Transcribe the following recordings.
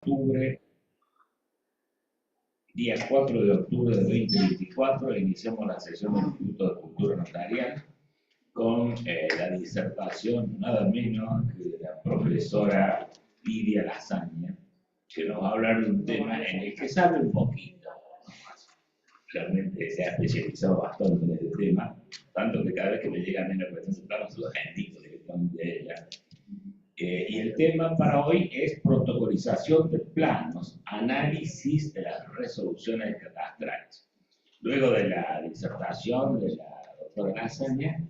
octubre, día 4 de octubre de 2024, iniciamos la sesión del Instituto de Cultura Notarial con la disertación nada menos que de la profesora Lidia Lasaña, que nos va a hablar de un tema en el que sabe un poquito. Realmente se ha especializado bastante en este tema, tanto que cada vez que me llegan en la cuestión de planos se los indico directamente de ella. Y el tema para hoy es protocolización de planos, análisis de las resoluciones catastrales. Luego de la disertación de la doctora Lasaña,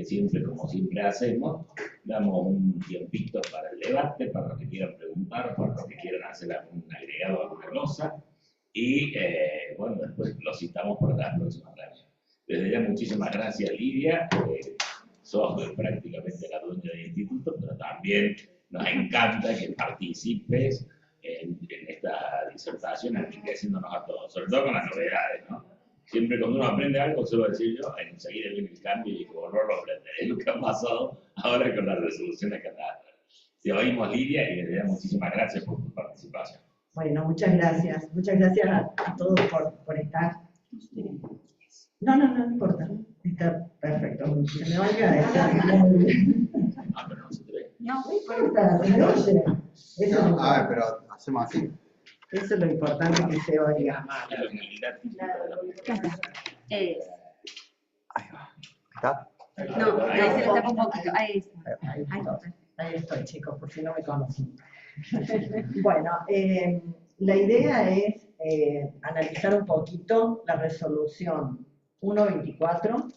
siempre como siempre hacemos, damos un tiempito para el debate, para los que quieran preguntar, para los que quieran hacer algún agregado, alguna glosa, y bueno, después lo citamos para la próxima clase. Desde ya muchísimas gracias, Lidia. Sos prácticamente la dueña del instituto, pero también nos encanta que participes en esta disertación, enriqueciéndonos a todos, sobre todo con las novedades, ¿no? Siempre cuando uno aprende algo, suelo decir yo, enseguida viene el cambio y como no lo aprenderé, lo que ha pasado ahora con la resolución de catástrofe. Te oímos, Lidia, y desde ya muchísimas gracias por tu participación. Bueno, muchas gracias a todos por estar. No importa. Está perfecto. Se me va a quedar. Ah, pero no se te ve. No importa, se oye. Pero hacemos así. Eso es lo importante, que se oiga. La humildad típica de la Ahí va. ¿Está? No, ahí se le tapa un poquito. Ahí está. Ahí estoy, chicos, por si no me conocen. Bueno, la idea es analizar un poquito la resolución 1.24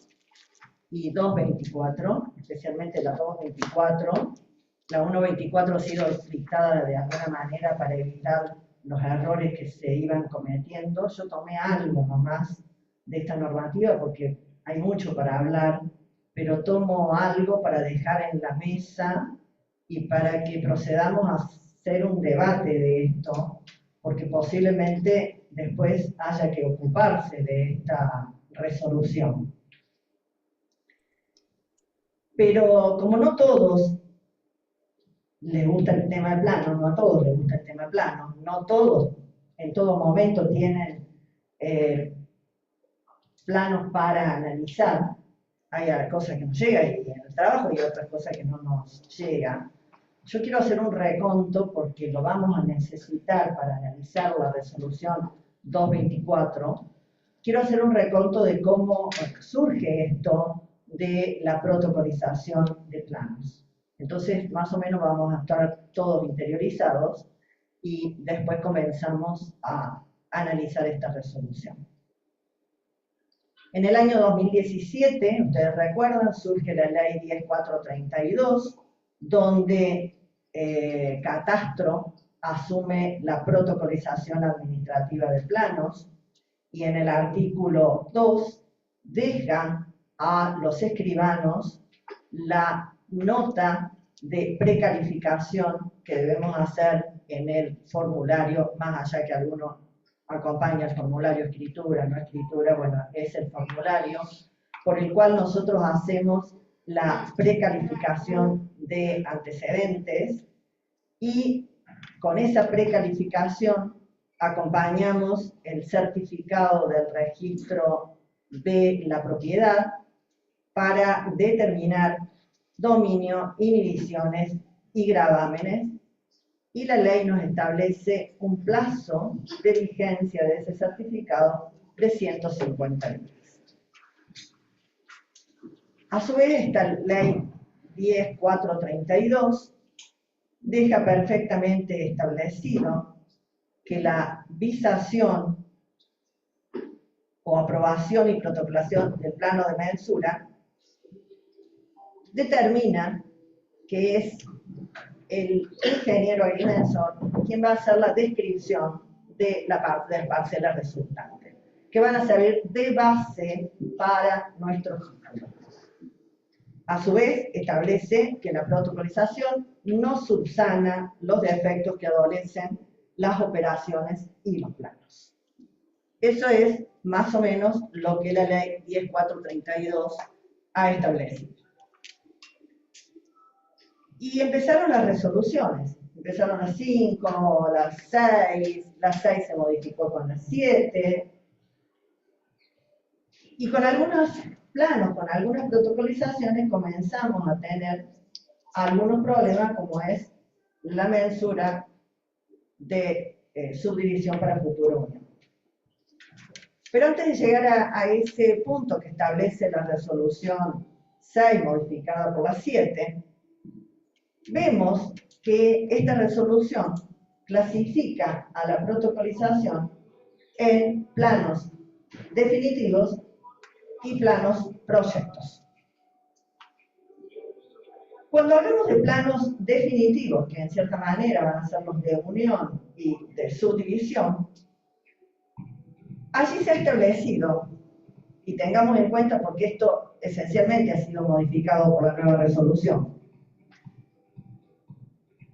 y 2.24, especialmente la 2.24. La 1.24 ha sido dictada de alguna manera para evitar los errores que se iban cometiendo. Yo tomé algo nomás de esta normativa porque hay mucho para hablar, pero tomo algo para dejar en la mesa y para que procedamos a hacer un debate de esto, porque posiblemente después haya que ocuparse de esta resolución. Pero como no todos les gusta el tema de plano, no a todos les gusta el tema de plano, no todos en todo momento tienen planos para analizar, hay cosas que nos llegan en el trabajo y otras cosas que no nos llegan. Yo quiero hacer un reconto porque lo vamos a necesitar para analizar la resolución 2.24. Quiero hacer un reconto de cómo surge esto de la protocolización de planos. Entonces, más o menos vamos a estar todos interiorizados y después comenzamos a analizar esta resolución. En el año 2017, ustedes recuerdan, surge la ley 10432, donde Catastro asume la protocolización administrativa de planos, y en el artículo 2 deja a los escribanos la nota de precalificación que debemos hacer en el formulario, más allá que alguno acompaña el formulario escritura, no escritura, bueno, es el formulario por el cual nosotros hacemos la precalificación de antecedentes, y con esa precalificación acompañamos el certificado del registro de la propiedad para determinar dominio, inhibiciones y gravámenes, y la ley nos establece un plazo de vigencia de ese certificado de 150 días. A su vez, esta ley 10432 deja perfectamente establecido que la visación o aprobación y protocolación del plano de mensura determina que es el ingeniero agrimensor quien va a hacer la descripción de la parcela resultante, que van a servir de base para nuestros cálculos. A su vez, establece que la protocolización no subsana los defectos que adolecen las operaciones y los planos. Eso es más o menos lo que la ley 10432 ha establecido. Y empezaron las resoluciones. Empezaron las 5, las 6 se modificó con las 7, y con algunos planos, con algunas protocolizaciones comenzamos a tener algunos problemas, como es la mensura de subdivisión para futura unión. Pero antes de llegar a ese punto que establece la resolución 6 modificada por la 7, vemos que esta resolución clasifica a la protocolización en planos definitivos y planos proyectos. Cuando hablamos de planos definitivos, que en cierta manera van a ser los de unión y de subdivisión, allí se ha establecido, y tengamos en cuenta porque esto esencialmente ha sido modificado por la nueva resolución,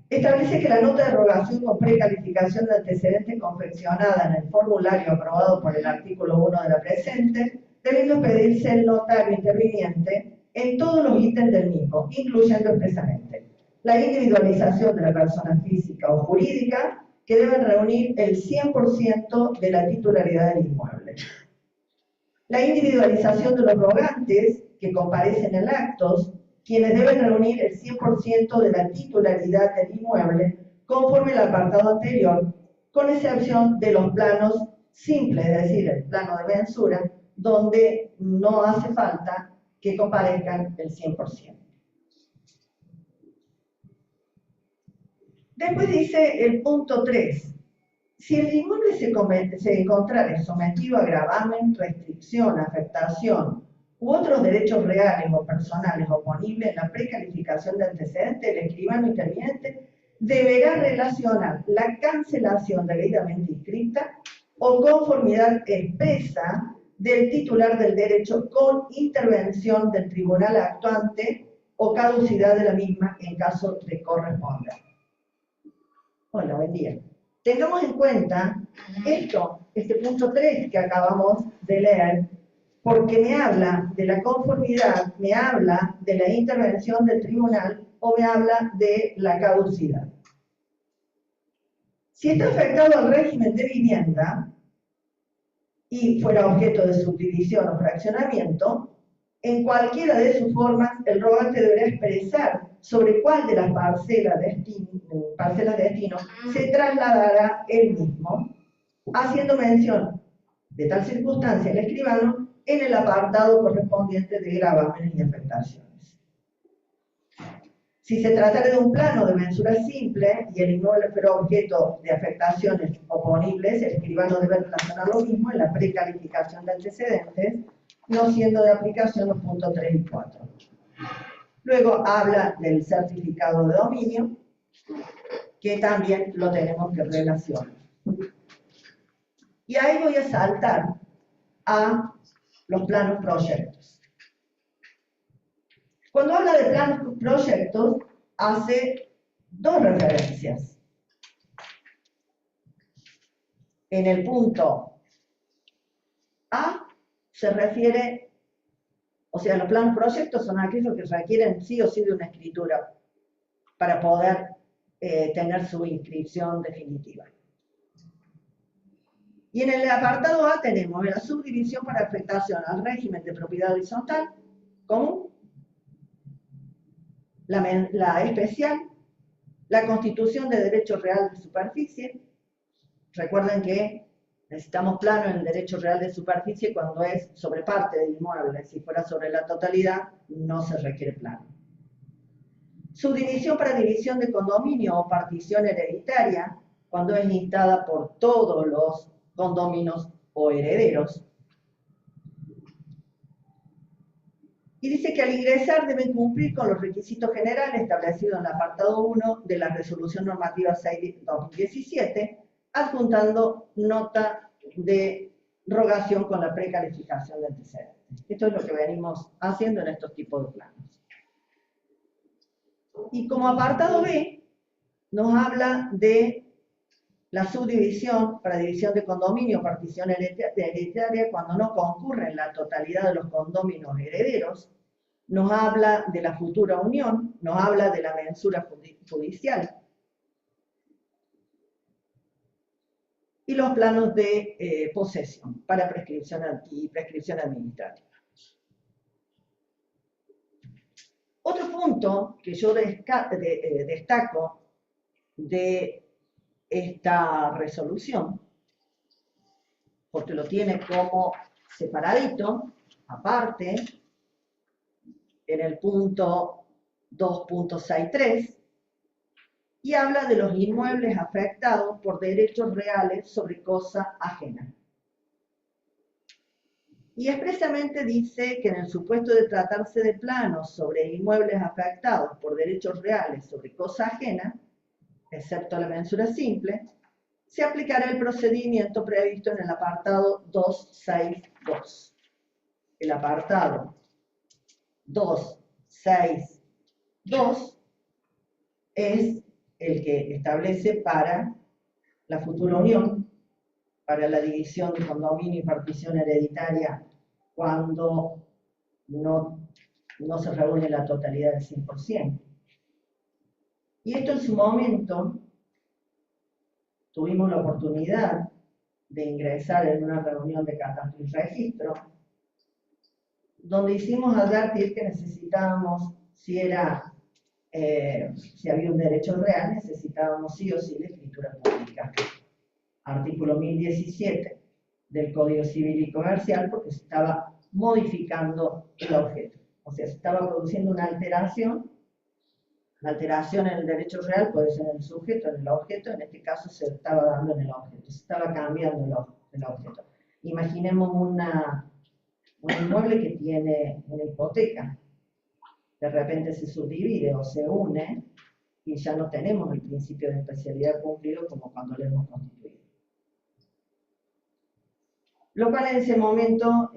establece que la nota de rogación con precalificación de antecedentes confeccionada en el formulario aprobado por el artículo 1 de la presente, debiendo pedirse el notario interviniente en todos los ítems del mismo, incluyendo expresamente la individualización de la persona física o jurídica, que deben reunir el 100% de la titularidad del inmueble. La individualización de los rogantes que comparecen en actos, quienes deben reunir el 100% de la titularidad del inmueble, conforme al apartado anterior, con excepción de los planos simples, es decir, el plano de mensura, donde no hace falta que comparezcan el 100%. Después dice el punto 3. Si el inmueble se encontrare sometido a gravamen, restricción, afectación u otros derechos reales o personales oponibles en la precalificación de antecedentes, el escribano interviniente deberá relacionar la cancelación debidamente inscrita o conformidad expresa del titular del derecho con intervención del tribunal actuante o caducidad de la misma en caso de corresponder. Hola, buen día. Tengamos en cuenta este punto 3 que acabamos de leer, porque me habla de la conformidad, me habla de la intervención del tribunal o me habla de la caducidad. Si está afectado al régimen de vivienda y fuera objeto de subdivisión o fraccionamiento, en cualquiera de sus formas el rogante deberá expresar sobre cuál de las parcelas de destino se trasladará él mismo, haciendo mención de tal circunstancia el escribano en el apartado correspondiente de gravámenes y afectaciones. Si se tratara de un plano de mensura simple y el inmueble fuera objeto de afectaciones oponibles, el escribano debe relacionar lo mismo en la precalificación de antecedentes, no siendo de aplicación los puntos 3 y 4. Luego habla del certificado de dominio, que también lo tenemos que relacionar. Y ahí voy a saltar a los planos proyectos. Cuando habla de planos proyectos, hace dos referencias. En el punto A se refiere, o sea, los planos proyectos son aquellos que requieren sí o sí de una escritura para poder tener su inscripción definitiva. Y en el apartado A tenemos la subdivisión para afectación al régimen de propiedad horizontal común, la especial, la constitución de derecho real de superficie. Recuerden que necesitamos plano en el derecho real de superficie cuando es sobre parte del inmueble. Si fuera sobre la totalidad, no se requiere plano. Subdivisión para división de condominio o partición hereditaria, cuando es instada por todos los condóminos o herederos. Y dice que al ingresar deben cumplir con los requisitos generales establecidos en el apartado 1 de la Resolución Normativa 6/2017, adjuntando nota de rogación con la precalificación de antecedentes. Esto es lo que venimos haciendo en estos tipos de planos. Y como apartado B, nos habla de la subdivisión para división de condominio o partición hereditaria cuando no concurre en la totalidad de los condóminos herederos, nos habla de la futura unión, nos habla de la mensura judicial. Y los planos de posesión para prescripción y prescripción administrativa. Otro punto que yo destaco de esta resolución, porque lo tiene como separadito, aparte, en el punto 2.63, y habla de los inmuebles afectados por derechos reales sobre cosa ajena. Y expresamente dice que en el supuesto de tratarse de planos sobre inmuebles afectados por derechos reales sobre cosa ajena, excepto la mensura simple, se aplicará el procedimiento previsto en el apartado 262. El apartado 262 es el que establece para la futura unión, para la división de condominio y partición hereditaria cuando no se reúne la totalidad del 100%. Y esto en su momento tuvimos la oportunidad de ingresar en una reunión de catastro y registro, donde hicimos advertir que necesitábamos, si había un derecho real, necesitábamos sí o sí la escritura pública. Artículo 1017 del Código Civil y Comercial, porque se estaba modificando el objeto. O sea, se estaba produciendo una alteración. La alteración en el derecho real puede ser en el sujeto, en el objeto, en este caso se estaba dando en el objeto, se estaba cambiando el objeto. Imaginemos un inmueble que tiene una hipoteca, de repente se subdivide o se une y ya no tenemos el principio de especialidad cumplido como cuando lo hemos constituido. Lo cual en ese momento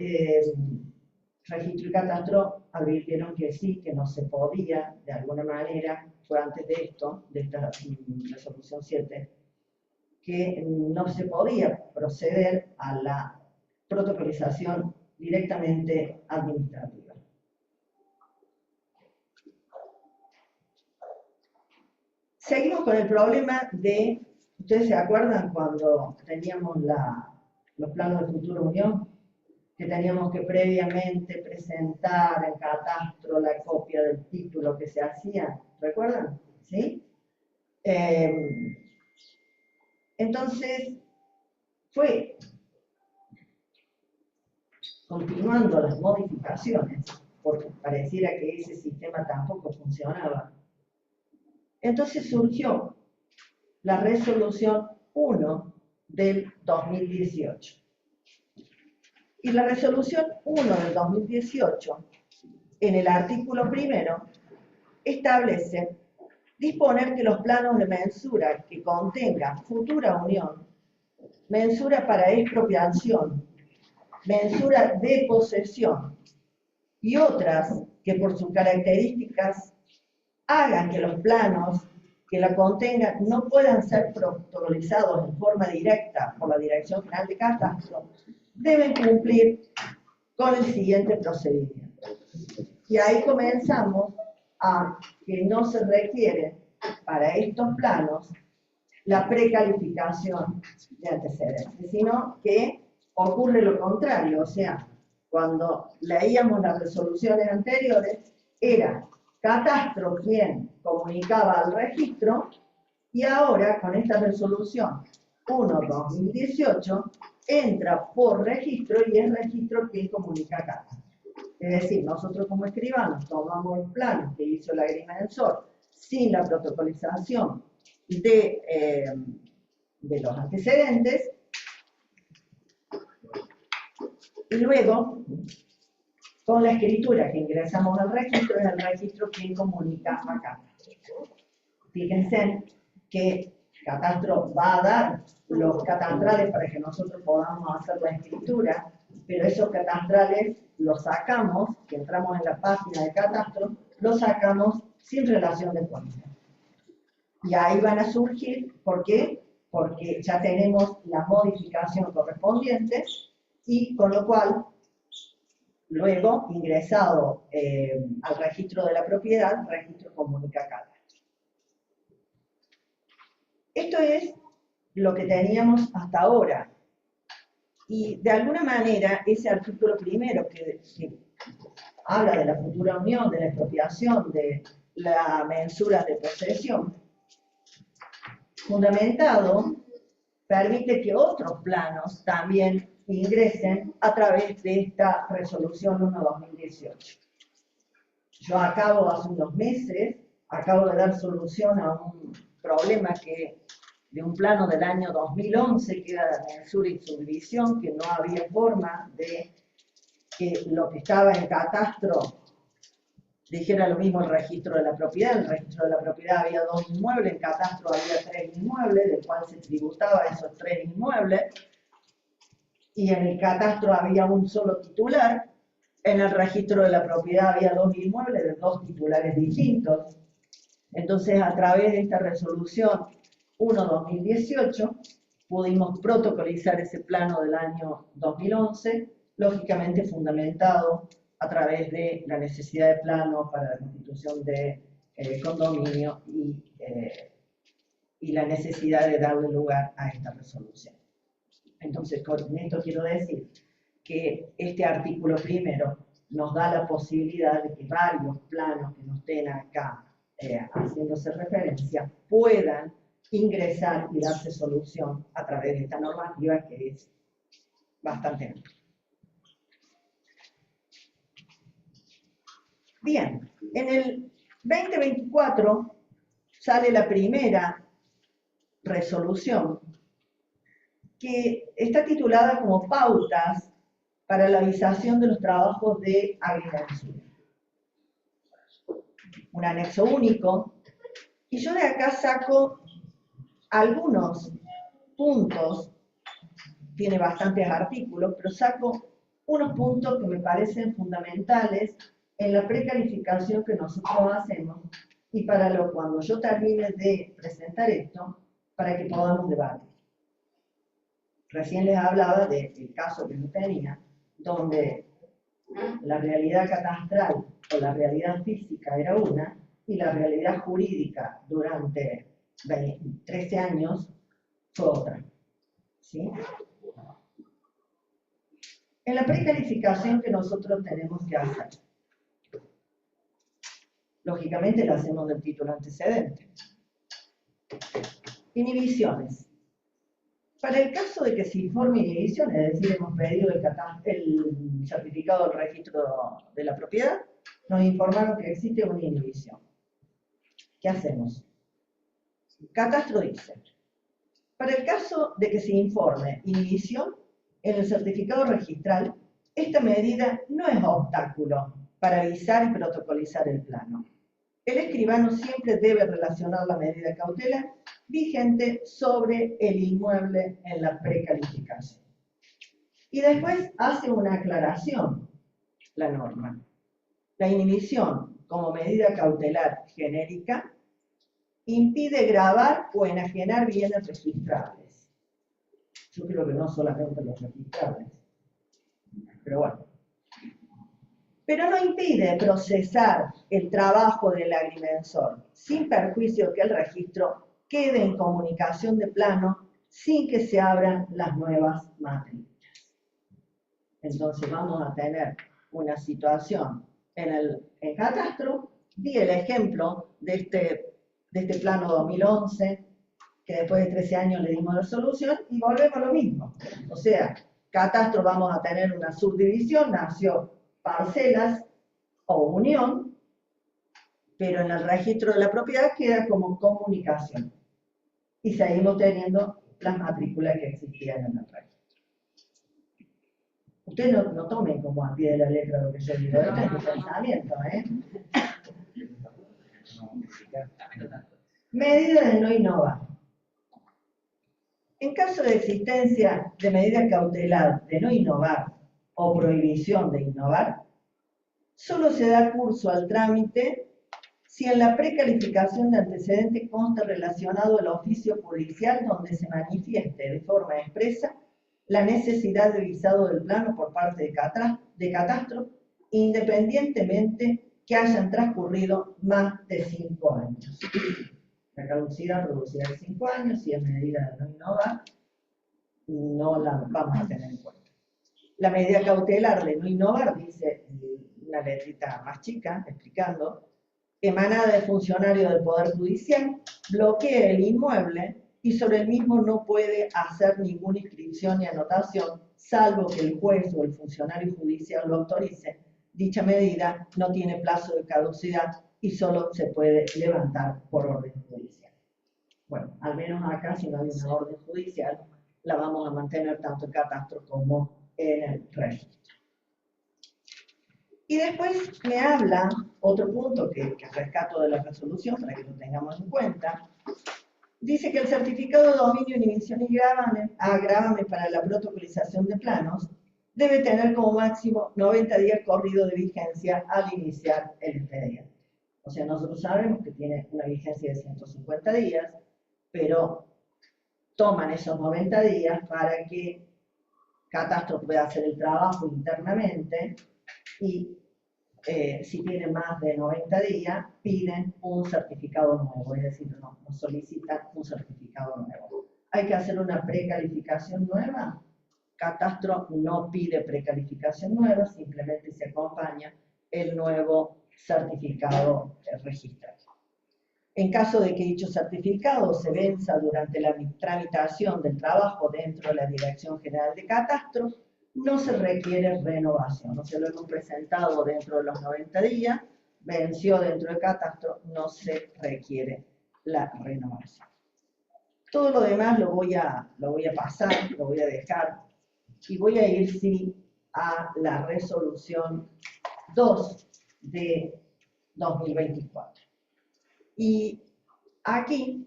registro y catastro advirtieron que sí, que no se podía, de alguna manera, fue antes de esto, de esta resolución 7, que no se podía proceder a la protocolización directamente administrativa. Seguimos con el problema de, ¿ustedes se acuerdan cuando teníamos los planos de futura unión? Que teníamos que previamente presentar en catastro la copia del título que se hacía, ¿recuerdan? ¿Sí? Entonces, fue continuando las modificaciones, porque pareciera que ese sistema tampoco funcionaba. Entonces surgió la resolución 1 del 2018. Y la resolución 1 del 2018, en el artículo primero, establece disponer que los planos de mensura que contengan futura unión, mensura para expropiación, mensura de posesión y otras que por sus características hagan que los planos que la contengan no puedan ser protocolizados en forma directa por la Dirección General de Catastro, deben cumplir con el siguiente procedimiento. Y ahí comenzamos a que no se requiere para estos planos la precalificación de antecedentes, sino que ocurre lo contrario. O sea, cuando leíamos las resoluciones anteriores, era catastro quien comunicaba al registro, y ahora con esta resolución 1/2018 entra por registro y es registro quien comunica a catastro. Es decir, nosotros como escribanos tomamos el plano que hizo el agrimensor sin la protocolización de los antecedentes, y luego con la escritura que ingresamos al registro, es el registro quien comunica a catastro. Fíjense que catastro va a dar los catastrales para que nosotros podamos hacer la escritura, pero esos catastrales los sacamos, que entramos en la página de catastro, los sacamos sin relación de cuenta. Y ahí van a surgir, ¿por qué? Porque ya tenemos la modificación correspondiente y con lo cual luego ingresado al registro de la propiedad, registro comunica catastro. Esto es lo que teníamos hasta ahora. Y de alguna manera, ese artículo primero que habla de la futura unión, de la expropiación, de la mensura de posesión, fundamentado, permite que otros planos también ingresen a través de esta resolución 1/2018. Yo hace unos meses, acabo de dar solución a un problema de un plano del año 2011, que era de mensura y subdivisión, que no había forma de que lo que estaba en catastro dijera lo mismo el registro de la propiedad. En el registro de la propiedad había 2 inmuebles, en catastro había 3 inmuebles, del cual se tributaba esos 3 inmuebles, y en el catastro había un solo titular. En el registro de la propiedad había 2 inmuebles de 2 titulares distintos. Entonces, a través de esta resolución 1/2018, pudimos protocolizar ese plano del año 2011, lógicamente fundamentado a través de la necesidad de plano para la constitución de condominio y la necesidad de darle lugar a esta resolución. Entonces, con esto quiero decir que este artículo primero nos da la posibilidad de que varios planos que nos estén acá haciéndose referencia puedan ingresar y darse solución a través de esta normativa, que es bastante amplia. Bien, en el 2024 sale la primera resolución que está titulada como Pautas para la avisación de los trabajos de agrimensura. Un anexo único, y yo de acá saco algunos puntos, tiene bastantes artículos, pero saco unos puntos que me parecen fundamentales en la precalificación que nosotros hacemos y cuando yo termine de presentar esto, para que podamos debatir. Recién les hablaba del caso que yo tenía, donde la realidad catastral o la realidad física era una, y la realidad jurídica durante 13 años fue otra. ¿Sí? En la precalificación que nosotros tenemos que hacer, lógicamente la hacemos del título antecedente. Inhibiciones. Para el caso de que se informe inhibición, es decir, hemos pedido el certificado del registro de la propiedad, nos informaron que existe una inhibición. ¿Qué hacemos? Catastro dice, para el caso de que se informe inhibición, en el certificado registral, esta medida no es obstáculo para avisar y protocolizar el plano. El escribano siempre debe relacionar la medida cautelar vigente sobre el inmueble en la precalificación. Y después hace una aclaración, la norma. La inhibición como medida cautelar genérica impide gravar o enajenar bienes registrables. Yo creo que no solamente los registrables, pero bueno. Pero no impide procesar el trabajo del agrimensor, sin perjuicio que el registro quede en comunicación de plano sin que se abran las nuevas matrículas. Entonces vamos a tener una situación en catastro. Di el ejemplo de este plano 2011, que después de 13 años le dimos la solución, y volvemos a lo mismo. O sea, catastro vamos a tener una subdivisión, nació parcelas o unión, pero en el registro de la propiedad queda como comunicación. Y seguimos teniendo las matrículas que existían en el registro. Ustedes no tomen como a pie de la letra lo que yo digo, esto es mi pensamiento, ¿eh? Medida de no innovar. En caso de existencia de medida cautelar de no innovar o prohibición de innovar, solo se da curso al trámite si en la precalificación de antecedente consta relacionado el oficio judicial donde se manifieste de forma expresa la necesidad de visado del plano por parte de catastro independientemente que hayan transcurrido más de 5 años. La caducidad producida de 5 años, si es medida de no innovar, no la vamos a tener en cuenta. La medida cautelar de no innovar, dice una letrita más chica, explicando, emanada de funcionario del Poder Judicial, bloquea el inmueble y sobre el mismo no puede hacer ninguna inscripción ni anotación, salvo que el juez o el funcionario judicial lo autorice. Dicha medida no tiene plazo de caducidad y solo se puede levantar por orden judicial. Bueno, al menos acá, si no hay una orden judicial, la vamos a mantener tanto en catastro como en el registro. Y después me habla, otro punto que rescato de la resolución para que lo tengamos en cuenta, dice que el certificado de dominio, inhibición y gravamen para la protocolización de planos debe tener como máximo 90 días corrido de vigencia al iniciar el expediente. O sea, nosotros sabemos que tiene una vigencia de 150 días, pero toman esos 90 días para que Catastro pueda hacer el trabajo internamente y si tienen más de 90 días, piden un certificado nuevo, es decir, nos solicitan un certificado nuevo. ¿Hay que hacer una precalificación nueva? Catastro no pide precalificación nueva, simplemente se acompaña el nuevo certificado registrado. En caso de que dicho certificado se venza durante la tramitación del trabajo dentro de la Dirección General de Catastro, no se requiere renovación. O sea, lo hemos presentado dentro de los 90 días, venció dentro de Catastro, no se requiere la renovación. Todo lo demás lo voy a pasar, lo voy a dejar, y voy a ir, sí, a la resolución 2 de 2024. Y aquí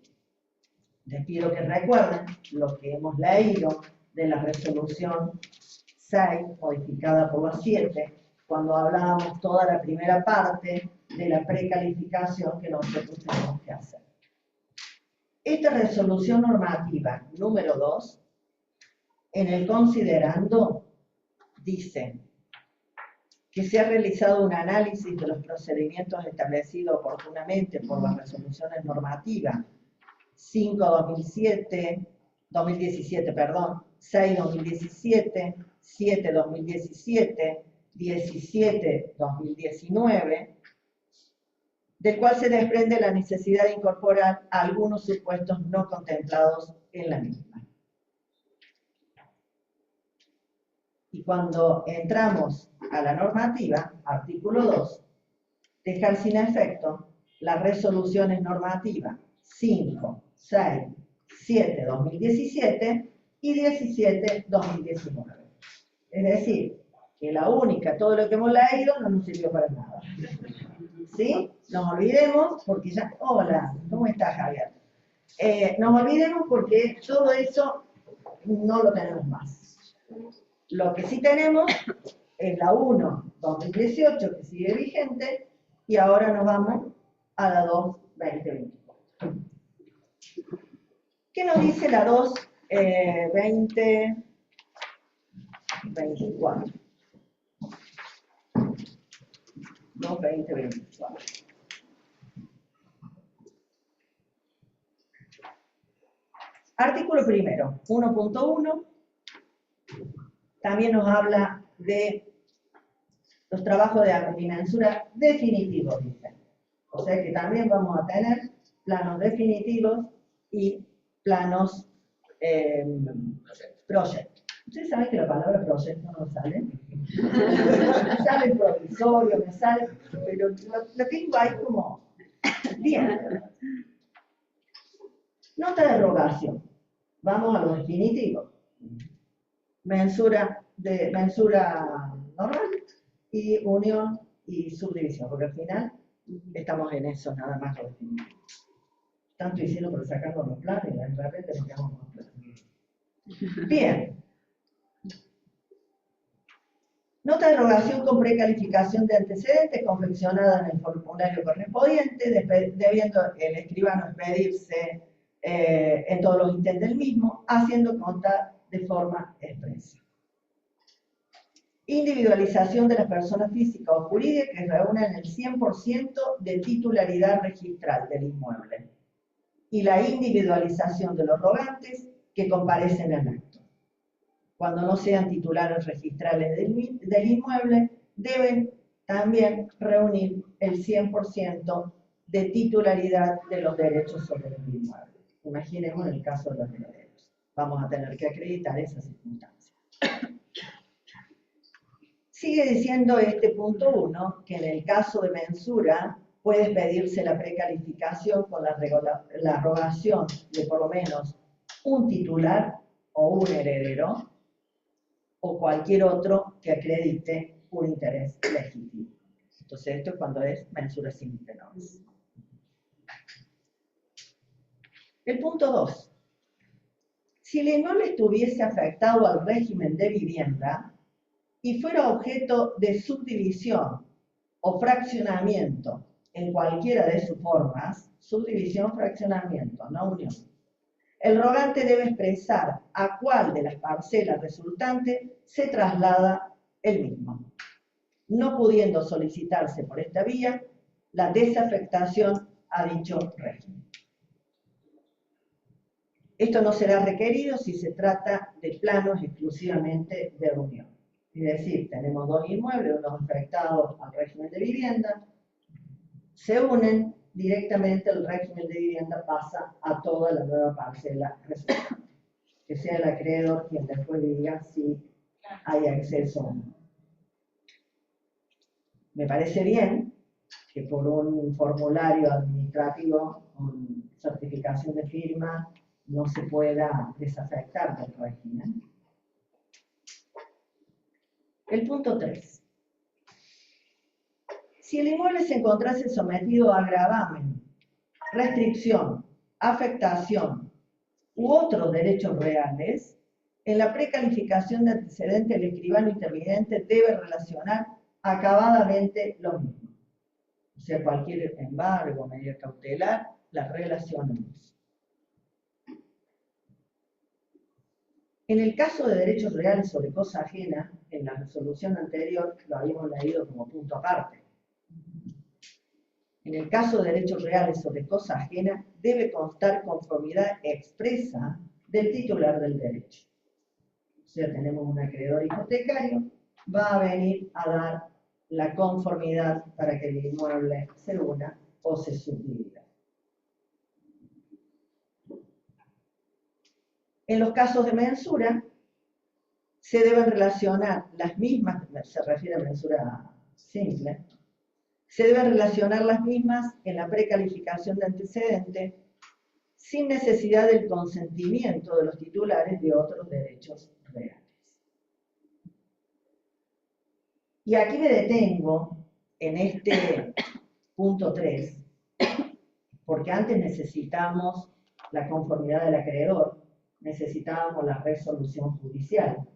les pido que recuerden lo que hemos leído de la resolución 6, modificada por la 7, cuando hablábamos toda la primera parte de la precalificación que nosotros tenemos que hacer. Esta resolución normativa número 2, en el considerando, dice que se ha realizado un análisis de los procedimientos establecidos oportunamente por las resoluciones normativas 5-2017, 6-2017, 7-2017, 17-2019, del cual se desprende la necesidad de incorporar algunos supuestos no contemplados en la misma. Y cuando entramos a la normativa, artículo 2, dejar sin efecto las resoluciones normativas 5, 6, 7, 2017 y 17, 2019. Es decir, que la única, todo lo que hemos leído no nos sirvió para nada. ¿Sí? Nos olvidemos porque ya... Hola, ¿cómo estás, Javier? Nos olvidemos porque todo eso no lo tenemos más. Lo que sí tenemos es la 1-2018 que sigue vigente y ahora nos vamos a la 2-2024. ¿Qué nos dice la 2-2024? 2-2024. Artículo primero, 1.1. También nos habla de los trabajos de agrimensura definitivos, dice. O sea que también vamos a tener planos definitivos y planos project. Ustedes saben que la palabra project no nos sale. Me sale provisorio, me sale, pero lo tengo ahí como bien. Nota de derogación. Vamos a lo definitivo. Mensura normal y unión y subdivisión, porque al final estamos en eso, nada más lo definitivo. Tanto hicieron por sacarnos los planes y de repente nos quedamos con los planes. Bien. Nota de derogación con precalificación de antecedentes confeccionada en el formulario correspondiente, debiendo el escribano expedirse en todos los ítems del mismo, haciendo constar de forma expresa. Individualización de las personas físicas o jurídicas que reúnen el 100% de titularidad registral del inmueble. Y la individualización de los rogantes que comparecen al acto. Cuando no sean titulares registrales del inmueble, deben también reunir el 100% de titularidad de los derechos sobre el inmueble. Imaginemos en el caso de los herederos. Vamos a tener que acreditar esas circunstancias. Sigue diciendo este punto 1, que en el caso de mensura puede pedirse la precalificación con la rogación de por lo menos un titular o un heredero o cualquier otro que acredite un interés legítimo. Entonces esto es cuando es mensura sin tenores. El punto 2. Si el inmueble estuviese afectado al régimen de vivienda y fuera objeto de subdivisión o fraccionamiento en cualquiera de sus formas, subdivisión, fraccionamiento, no unión, el rogante debe expresar a cuál de las parcelas resultantes se traslada el mismo, no pudiendo solicitarse por esta vía la desafectación a dicho régimen. Esto no será requerido si se trata de planos exclusivamente de unión. Es decir, tenemos dos inmuebles, uno afectados al régimen de vivienda, se unen, directamente el régimen de vivienda pasa a toda la nueva parcela resultante. Que sea el acreedor quien después diga si hay acceso o no. Me parece bien que por un formulario administrativo con certificación de firma no se pueda desafectar del régimen. El punto 3. Si el inmueble se encontrase sometido a gravamen, restricción, afectación u otros derechos reales, en la precalificación de antecedente el escribano interviniente debe relacionar acabadamente lo mismo. O sea, cualquier embargo, medida cautelar, la relacionamos. En el caso de derechos reales sobre cosa ajena, en la resolución anterior lo habíamos leído como punto aparte. En el caso de derechos reales sobre cosa ajena, debe constar conformidad expresa del titular del derecho. O sea, tenemos un acreedor hipotecario, va a venir a dar la conformidad para que el inmueble se una o se subdivida. En los casos de mensura, se deben relacionar las mismas, se refiere a mensura simple, se deben relacionar las mismas en la precalificación de antecedente sin necesidad del consentimiento de los titulares de otros derechos reales. Y aquí me detengo en este punto 3, porque antes necesitamos la conformidad del acreedor, necesitábamos la resolución judicial,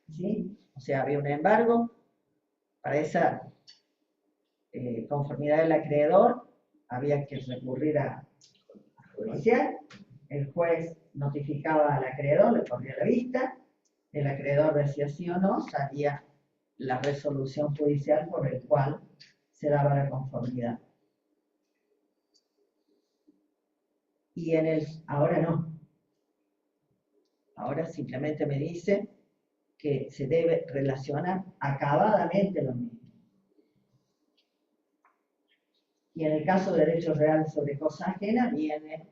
¿sí? O sea, había un embargo, para esa conformidad del acreedor había que recurrir a judicial, el juez notificaba al acreedor, le corría la vista, el acreedor decía sí o no, salía la resolución judicial por el cual se daba la conformidad. Y ahora no. Ahora simplemente me dice que se debe relacionar acabadamente lo mismo. Y en el caso de derechos reales sobre cosa ajena, viene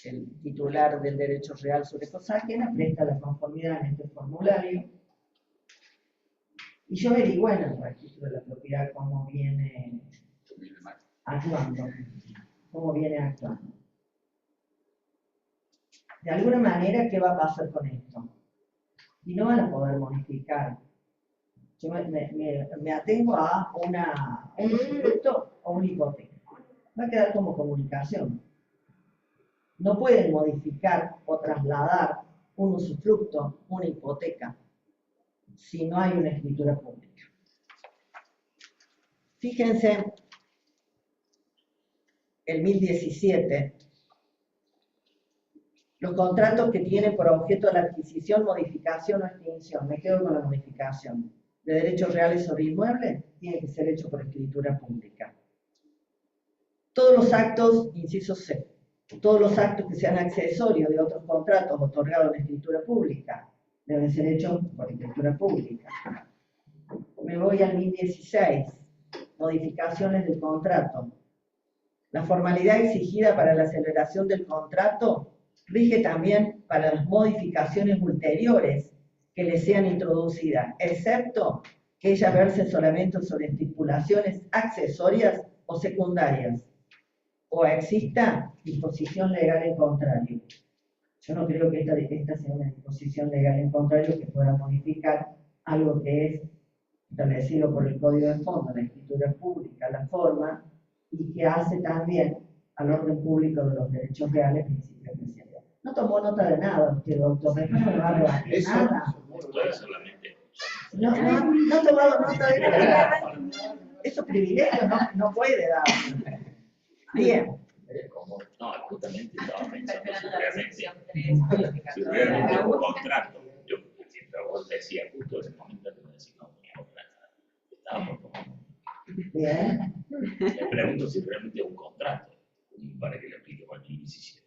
el titular del derecho real sobre cosa ajena, presta la conformidad en este formulario. Y yo averigué en el registro de la propiedad cómo viene actuando. Cómo viene actuando. De alguna manera, ¿qué va a pasar con esto? Y no van a poder modificar. Yo me atengo a un usufructo o una hipoteca. Va a quedar como comunicación. No pueden modificar o trasladar un usufructo, una hipoteca, si no hay una escritura pública. Fíjense, el 1017, los contratos que tienen por objeto la adquisición, modificación o extinción. Me quedo con la modificación. de derechos reales sobre inmuebles tiene que ser hecho por escritura pública. Todos los actos, inciso C, todos los actos que sean accesorios de otros contratos otorgados en escritura pública deben ser hechos por escritura pública. Me voy al 1016, modificaciones del contrato. La formalidad exigida para la celebración del contrato rige también para las modificaciones ulteriores que le sean introducidas, excepto que ellas versen solamente sobre estipulaciones accesorias o secundarias, o exista disposición legal en contrario. Yo no creo que esta sea una disposición legal en contrario que pueda modificar algo que es establecido por el Código de Fondo, la escritura pública, la forma, y que hace también al orden público de los derechos reales, principio especialidad. No tomó nota de nada usted, doctor, después no me va a rebatir nada. No ha tomado nota de nada. Esos privilegios no puede dar. Bien. No, justamente estaba pensando si realmente un contrato, yo siempre vos decía justo en el momento que me decís, no, estábamos como... Bien. Me pregunto si realmente es un contrato, para que le apliquemos el 2017.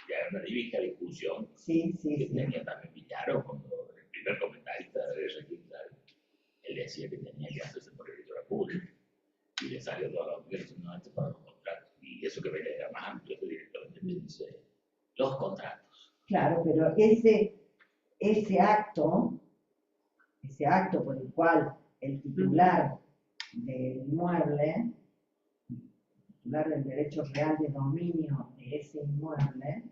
Ya era una vieja discusión que tenía también Villaro, cuando el primer comentarista de Registar, él decía que tenía que hacerse por escritura pública, y le salió toda la mujeres nuevamente para los contratos. Y eso que venía era más amplio, que directamente me dice los contratos. Claro, pero ese acto por el cual el titular del inmueble, titular del derecho real de dominio de ese inmueble,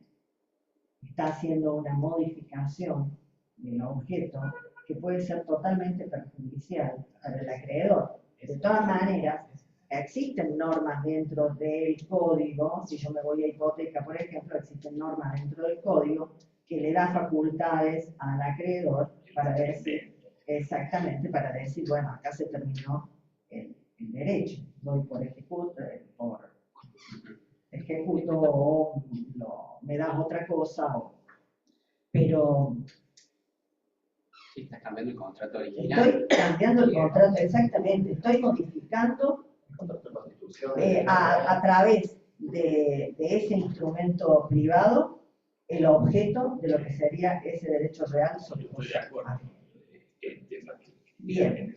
está haciendo una modificación del objeto que puede ser totalmente perjudicial para el acreedor. De todas maneras, existen normas dentro del código, si yo me voy a hipoteca, por ejemplo, existen normas dentro del código que le da facultades al acreedor para decir, exactamente, para decir, bueno, acá se terminó el derecho, doy por ejecuto o me das otra cosa, pero... Sí, estás cambiando el contrato original. Estoy cambiando el contrato, exactamente, estoy modificando a través de ese instrumento privado el objeto de lo que sería ese derecho real sobre estoy de acuerdo. Bien,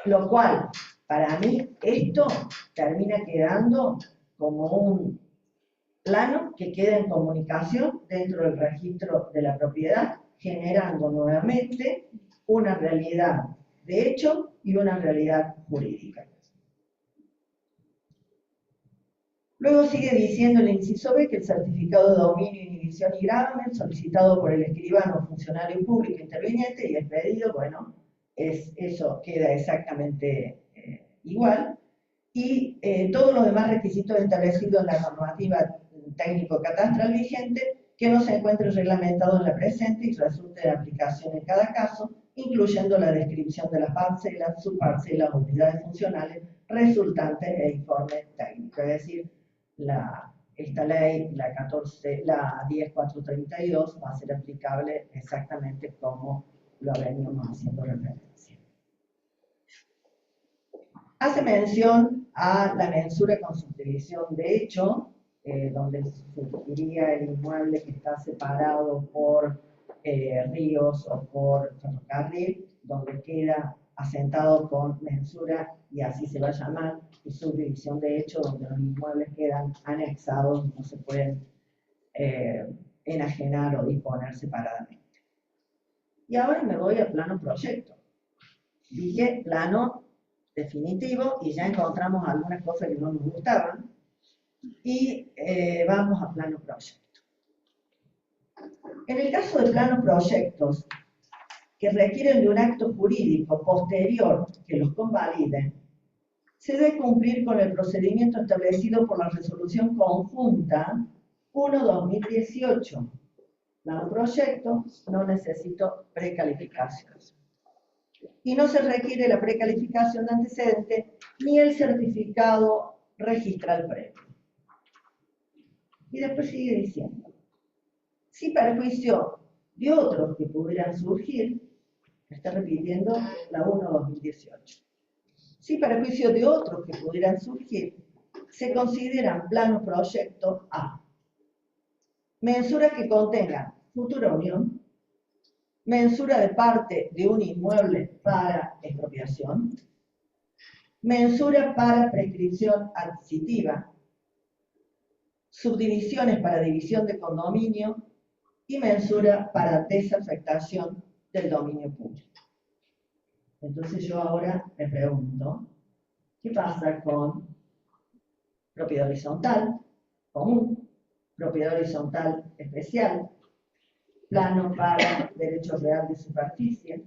lo cual, para mí, esto termina quedando como un plano que queda en comunicación dentro del registro de la propiedad, generando nuevamente una realidad de hecho y una realidad jurídica. Luego sigue diciendo el inciso B que el certificado de dominio, inhibición y gravamen solicitado por el escribano o funcionario público interviniente y expedido, bueno, eso queda exactamente igual. Y todos los demás requisitos establecidos en la normativa técnico-catastral vigente que no se encuentren reglamentados en la presente y resulte de aplicación en cada caso, incluyendo la descripción de las parcelas, subparcelas o unidades funcionales resultantes del informe técnico. Es decir, esta ley, la 10432, va a ser aplicable exactamente como lo veníamos haciendo referencia. Hace mención a la mensura con subdivisión de hecho, donde surgiría el inmueble que está separado por ríos o por ferrocarril, donde queda asentado con mensura, y así se va a llamar, y subdivisión de hecho, donde los inmuebles quedan anexados y no se pueden enajenar o disponer separadamente. Y ahora me voy al plano proyecto. Dije plano definitivo y ya encontramos algunas cosas que no nos gustaban, y vamos a plano proyecto. En el caso de planos proyectos que requieren de un acto jurídico posterior que los convalide, se debe cumplir con el procedimiento establecido por la resolución conjunta 1/2018. Plano proyecto, no necesito precalificación. Y no se requiere la precalificación de antecedente ni el certificado registral previo. Y después sigue diciendo, si perjuicio de otros que pudieran surgir, Me está repitiendo la 1/2018. Sí, para juicio de otros que pudieran surgir, se consideran planos proyectos A. Mensuras que contengan futura unión, mensura de parte de un inmueble para expropiación, mensura para prescripción adquisitiva, subdivisiones para división de condominio y mensura para desafectación del dominio público. Entonces yo ahora me pregunto, ¿qué pasa con propiedad horizontal, común, propiedad horizontal especial, plano para derecho real de superficie,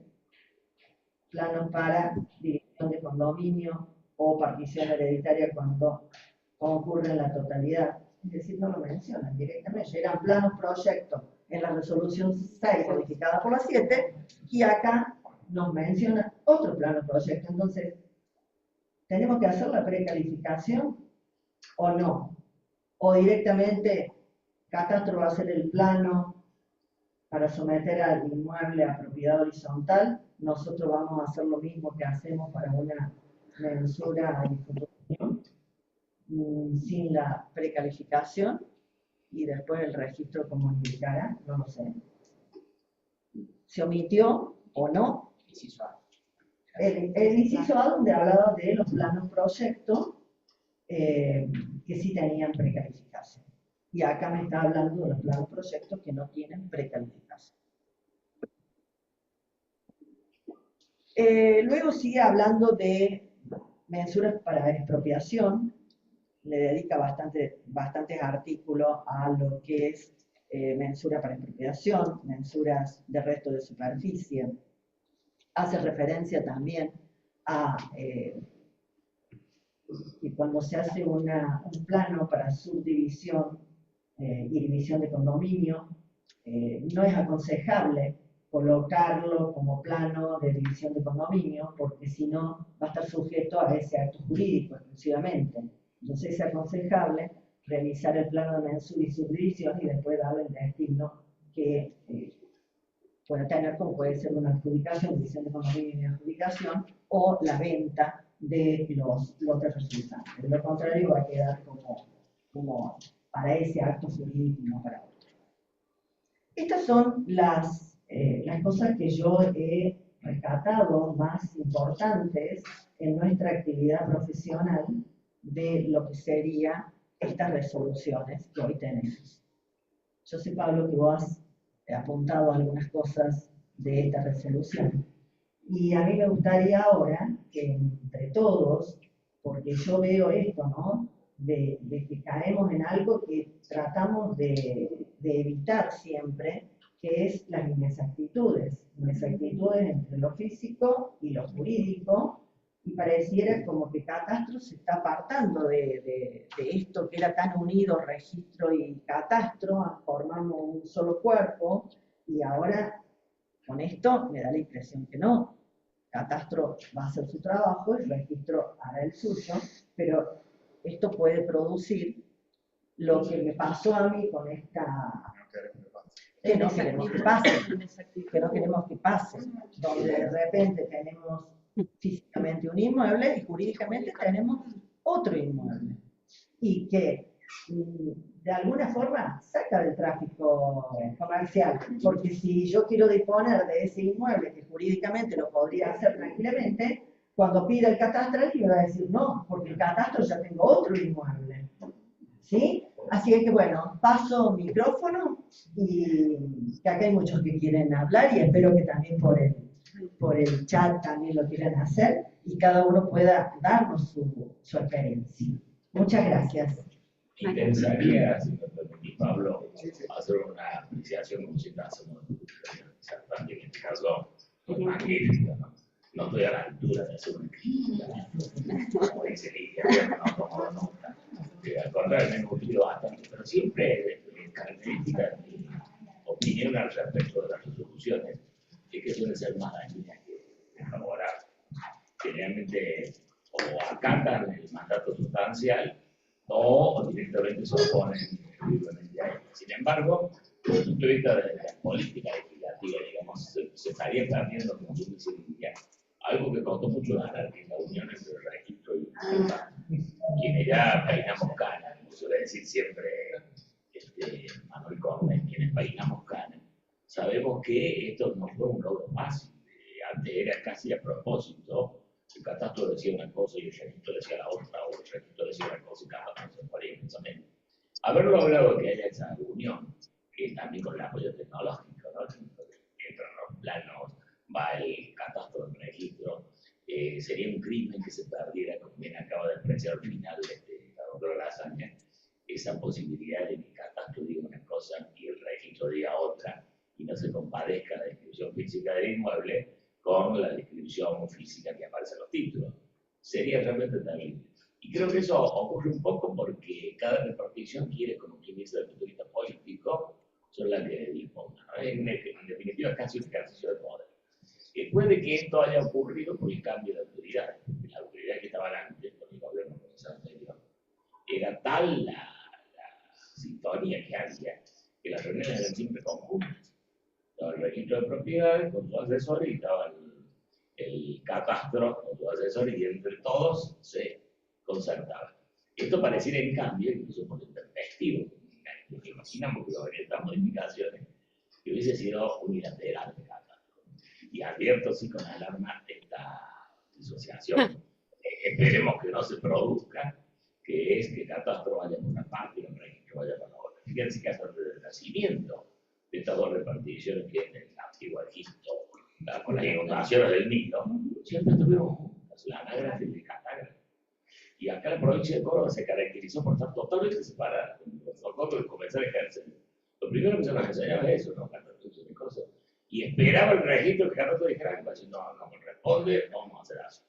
plano para división de condominio o partición hereditaria cuando concurre en la totalidad? Es decir, no lo mencionan directamente, eran planos proyectos en la resolución 6 modificada por la 7, y acá nos menciona otro plano proyecto. Entonces, ¿tenemos que hacer la precalificación o no? O directamente Catastro va a hacer el plano para someter al inmueble a propiedad horizontal, nosotros vamos a hacer lo mismo que hacemos para una mensura a distribución, sin la precalificación, y después el registro como indicará, no lo sé. ¿Se omitió o no? Inciso A. El inciso A, donde hablaba de los planos proyectos que sí tenían precalificación. Y acá me está hablando de los planos proyectos que no tienen precalificación. Luego sigue hablando de mensuras para expropiación. Le dedica bastantes artículos a lo que es mensura para expropiación, mensuras de resto de superficie. Hace referencia también a que cuando se hace un plano para subdivisión y división de condominio, no es aconsejable colocarlo como plano de división de condominio, porque si no va a estar sujeto a ese acto jurídico exclusivamente. Entonces es aconsejable realizar el plano de mensura y subdivisión y después darle el destino que puede tener, como puede ser una adjudicación, división de condominio y adjudicación, o la venta de los lotes resultantes. De lo contrario va a quedar como para ese acto jurídico y no para otro. Estas son las cosas que yo he rescatado más importantes en nuestra actividad profesional de lo que serían estas resoluciones que hoy tenemos. Yo sé, Pablo, que vos has apuntado algunas cosas de esta resolución. Y a mí me gustaría ahora que entre todos, porque yo veo esto, ¿no? De que caemos en algo que tratamos de evitar siempre, que es las inexactitudes entre lo físico y lo jurídico, y pareciera como que Catastro se está apartando de esto que era tan unido, registro y catastro, formamos un solo cuerpo, y ahora con esto me da la impresión que no. Catastro va a hacer su trabajo, el registro hará el suyo, pero esto puede producir lo que me pasó a mí con esta... que no queremos que pase, donde de repente tenemos físicamente un inmueble y jurídicamente tenemos otro inmueble, y que de alguna forma saca del tráfico comercial, porque si yo quiero disponer de ese inmueble que jurídicamente lo podría hacer tranquilamente, cuando pida el catastral me va a decir no, porque el catastro ya tengo otro inmueble, ¿sí? Así es que bueno, paso micrófono, y que acá hay muchos que quieren hablar, y espero que también por el chat también lo quieran hacer, y cada uno pueda darnos su experiencia. Muchas gracias. Y pensaría, si me permitís, Pablo, hacer una apreciación como si hacemos en este caso magnífica, ¿no? No estoy a la altura de hacer una crítica, como dice Lidia, no tomo nota. Al contrario, me he nutrido bastante, pero siempre características de mi opinión al respecto de las resoluciones, es que suelen ser más dañinas que favorables. Generalmente o acatan el mandato sustancial o directamente se oponen libremente a él. Sin embargo, desde el punto de vista de la política legislativa, digamos, se estaría perdiendo, como tú dices, algo que costó mucho ganar, que es la unión entre el registro y el catastro. Quienes ya peinamos canas, como suele decir siempre Manuel Cornell, quienes peinamos canas, sabemos que esto no fue un logro fácil. Antes era casi a propósito, el catastro decía una cosa y el registro decía la otra, o el registro decía una cosa y cada uno se ponía inmensamente. Haber logrado que haya esa unión, que también con el apoyo tecnológico, ¿no? Entran los planos, va el catastro del registro, sería un crimen que se perdiera, como bien acaba de apreciar al final la doctora Lasaña, esa posibilidad de que el catastro diga una cosa y el registro diga otra, y no se compadezca la descripción física del inmueble con la descripción física que aparece en los títulos. Sería realmente terrible. Y creo que eso ocurre un poco porque cada repartición quiere, como quien dice desde el punto de vista político, son las que dispongan, ¿no? En definitiva es casi un ejercicio de poder. Puede que esto haya ocurrido por el cambio de autoridad. La autoridad que estaba antes, por el gobierno procesal anterior, era tal la sintonía que había que las reuniones eran siempre conjuntas. Estaba el registro de propiedades con su asesor y estaba el catastro con su asesor y entre todos se concertaba. Esto pareciera en cambio, incluso por el perspectivo, lo que imaginamos que va a haber estas modificaciones, que hubiese sido unilateral el catastro. Y advierto sí con alarma esta disociación. Esperemos que no se produzca, que es que el catastro vaya por una parte y el registro vaya por la otra. Fíjense que hasta el nacimiento de estas dos reparticiones que en el antiguo Egipto, con las inundaciones del Nilo, siempre estuvieron juntas, la anágrafe y el catágrafe. Y acá la provincia de Córdoba se caracterizó por estar totalmente separada. Nosotros comenzar a ejercer. Lo primero que se nos enseñaba es eso, ¿no? Catastro y cosas. Y esperaba el registro que Catastro dijera, no me responde, no vamos a hacer eso.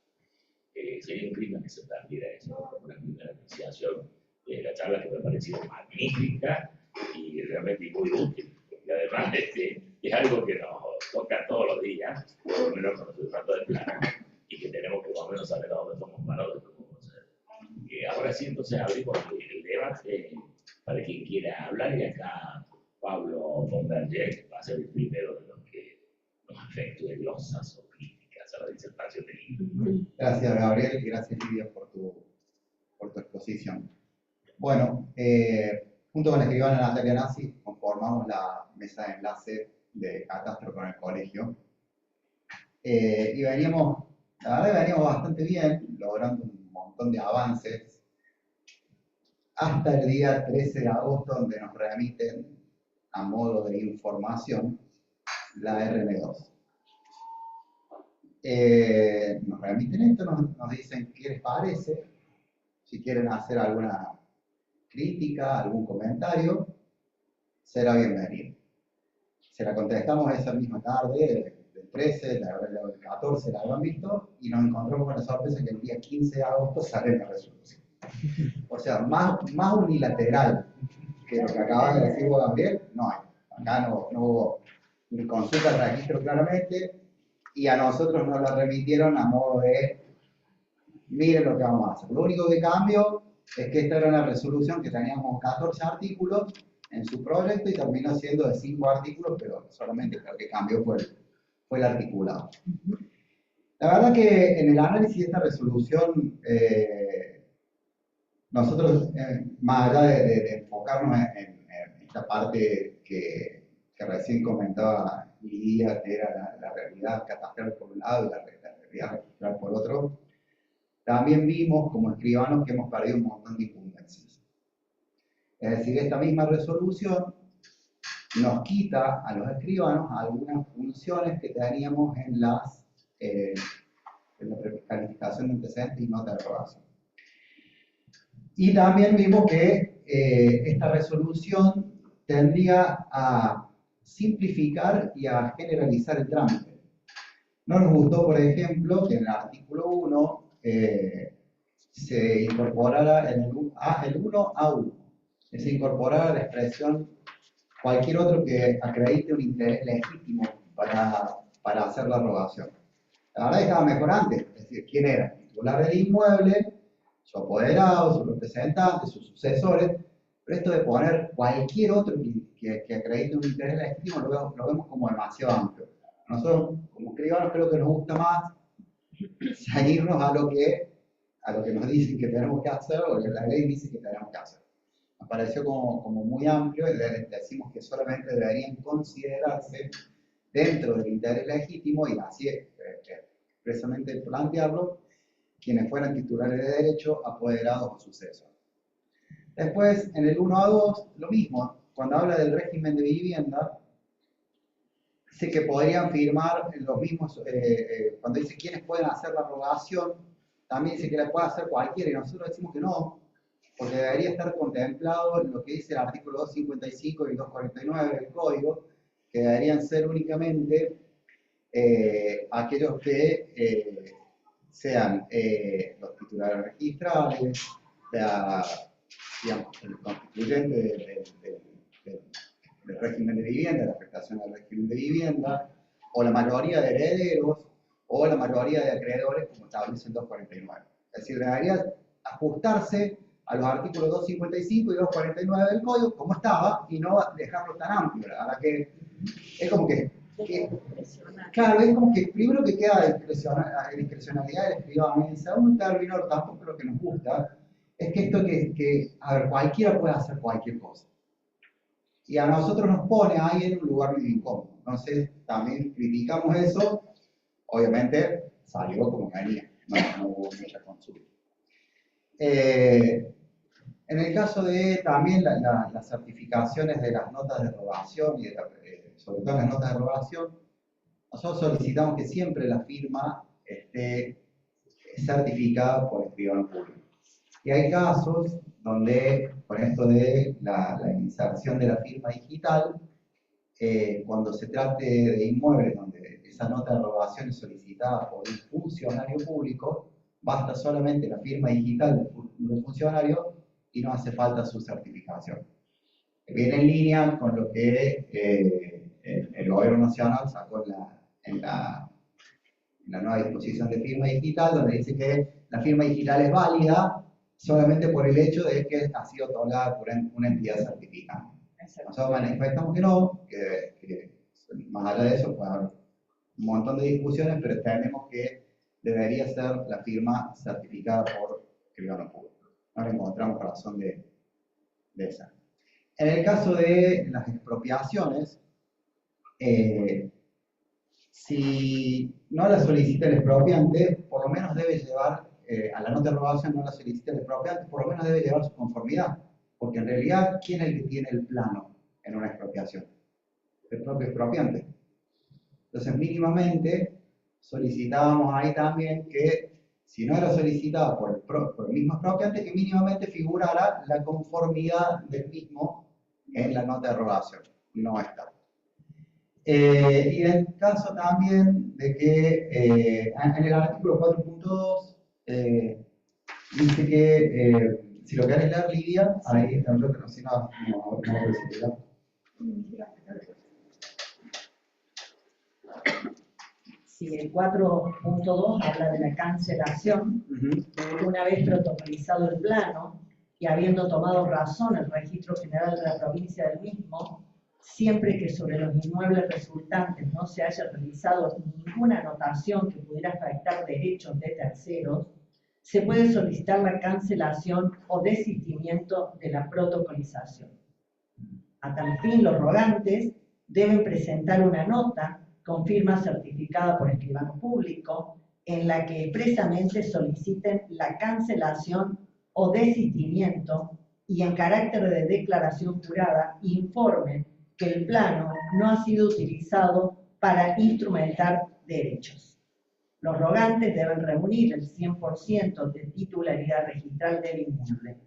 Sería un crimen que se perdiera eso, una primera apreciación de la charla que me ha parecido magnífica y realmente muy útil, porque además es algo que nos toca todos los días, por lo menos con los datos de plano, y que tenemos que más o menos saber a dónde estamos parados. Ahora sí, entonces abrimos el debate para quien quiera hablar, y acá Pablo Bomberger va a ser el primero de los que nos afecte de glosas o críticas a la disertación del libro. Gracias, Gabriel, y gracias, Lidia, por tu exposición. Bueno, junto con la escribana Natalia Nassi conformamos la mesa de enlace de catastro con el colegio. Y la verdad que veníamos bastante bien, logrando un montón de avances, hasta el día 13 de agosto, donde nos remiten, a modo de información, la RM2. Nos remiten esto, nos dicen qué les parece, si quieren hacer alguna crítica, algún comentario, será bienvenido. Se la contestamos esa misma tarde, del 13, del 14, la habrán visto, y nos encontramos con la sorpresa que el día 15 de agosto sale la resolución. O sea, más unilateral que lo que acaba de decir vos, Gabriel, no hay. Acá no hubo ni consulta al registro claramente, y a nosotros nos la remitieron a modo de, miren lo que vamos a hacer. Lo único que cambió es que esta era una resolución que teníamos 14 artículos en su proyecto y terminó siendo de 5 artículos, pero solamente lo que cambió fue el articulado. La verdad que en el análisis de esta resolución, nosotros, más allá de enfocarnos en esta parte que recién comentaba Lidia, que era la realidad catastral por un lado y la realidad registral por otro, también vimos como escribanos que hemos perdido un montón de incumbencias. Es decir, esta misma resolución nos quita a los escribanos algunas funciones que teníamos en la calificación de antecedentes y nota de aprobación. Y también vimos que esta resolución tendría a simplificar y a generalizar el trámite. No nos gustó, por ejemplo, que en el artículo 1 se incorporara el 1A1, se incorporara la expresión cualquier otro que acredite un interés legítimo para hacer la rogación. La verdad estaba mejor antes, es decir, quién era el titular del inmueble, su apoderado, su representante, sus sucesores, pero esto de poner cualquier otro que acredite un interés legítimo lo vemos como demasiado amplio. Nosotros, como escribanos, creo que nos gusta más seguirnos a lo que nos dicen que tenemos que hacer o que la ley dice que tenemos que hacer. Nos pareció como muy amplio y decimos que solamente deberían considerarse dentro del interés legítimo, y así expresamente plantearlo, quienes fueran titulares de derecho, apoderados o sucesores. Después, en el 1 a 2, lo mismo, cuando habla del régimen de vivienda, dice que podrían firmar los mismos, cuando dice quiénes pueden hacer la rogación, también dice que la puede hacer cualquiera, y nosotros decimos que no, porque debería estar contemplado en lo que dice el artículo 255 y 249 del Código, que deberían ser únicamente aquellos que sean los titulares registrales, digamos, el constituyente del régimen de vivienda, de la afectación al régimen de vivienda, o la mayoría de herederos, o la mayoría de acreedores, como establece el 249. Es decir, debería ajustarse a los artículos 255 y 249 del Código, como estaba, y no dejarlo tan amplio. La verdad que es como que claro, es como que primero que queda discrecionalidad del escribano, y en segundo término, tampoco lo que nos gusta, es que esto a ver, cualquiera puede hacer cualquier cosa. Y a nosotros nos pone ahí en un lugar muy incómodo. Entonces, también criticamos eso. Obviamente, salió como venía, no hubo mucha consulta. En el caso de también las certificaciones de las notas de rogación, y sobre todo las notas de rogación, nosotros solicitamos que siempre la firma esté certificada por escribano público. Y hay casos donde, con esto de la inserción de la firma digital, cuando se trate de inmuebles donde esa nota de rogación es solicitada por un funcionario público, basta solamente la firma digital del funcionario y no hace falta su certificación. Viene en línea con lo que el Gobierno Nacional sacó en la nueva disposición de firma digital, donde dice que la firma digital es válida solamente por el hecho de que ha sido otorgada por una entidad certificada. Nosotros manifestamos que no, que más allá de eso puede haber un montón de discusiones, pero entendemos que debería ser la firma certificada por escribano público. No le encontramos razón de esa. En el caso de las expropiaciones, si no la solicita el expropiante, por lo menos debe llevar, a la nota de rogación no la solicita el expropiante, por lo menos debe llevar su conformidad, porque en realidad, ¿quién es el que tiene el plano en una expropiación? El propio expropiante. Entonces, mínimamente, solicitábamos ahí también que, si no era solicitada por el mismo expropiante, que mínimamente figurara la conformidad del mismo en la nota de rogación. No está. Y en el caso también de que en el artículo 4.2 dice que, si lo querés leer, Lidia, ahí yo que no sé, no Si el 4.2 habla de la cancelación, una vez protocolizado el plano y habiendo tomado razón el registro general de la provincia del mismo, siempre que sobre los inmuebles resultantes no se haya realizado ninguna anotación que pudiera afectar derechos de terceros, se puede solicitar la cancelación o desistimiento de la protocolización. A tal fin, los rogantes deben presentar una nota con firma certificada por escribano público en la que expresamente soliciten la cancelación o desistimiento y en carácter de declaración jurada informen que el plano no ha sido utilizado para instrumentar derechos. Los rogantes deben reunir el 100% de titularidad registral del inmueble.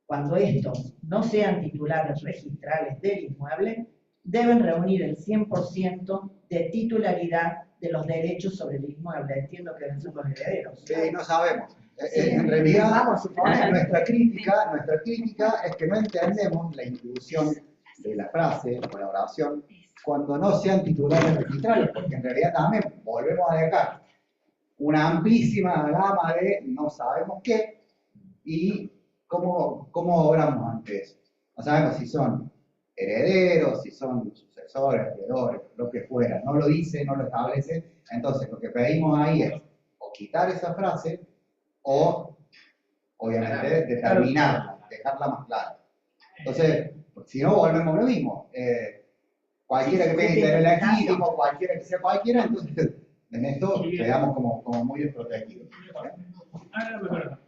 Cuando estos no sean titulares registrales del inmueble, deben reunir el 100% de titularidad de los derechos sobre el inmueble. Entiendo que deben ser los herederos. Sí, no sabemos. Sí, en realidad, vamos a suponer. nuestra crítica es que no entendemos la inclusión de la frase o la oración cuando no sean titulares registrales, porque en realidad también volvemos a dejar una amplísima gama de no sabemos qué y cómo obramos ante eso. No sabemos si son herederos, si son sucesores, heredores, lo que fuera. No lo dice, no lo establece. Entonces, lo que pedimos ahí es o quitar esa frase o, obviamente, determinarla, dejarla más clara. Entonces, si no, volvemos a lo mismo. Cualquiera que tenga interés legítimo, cualquiera que sea cualquiera, entonces en esto quedamos como muy desprotegidos. Algo para...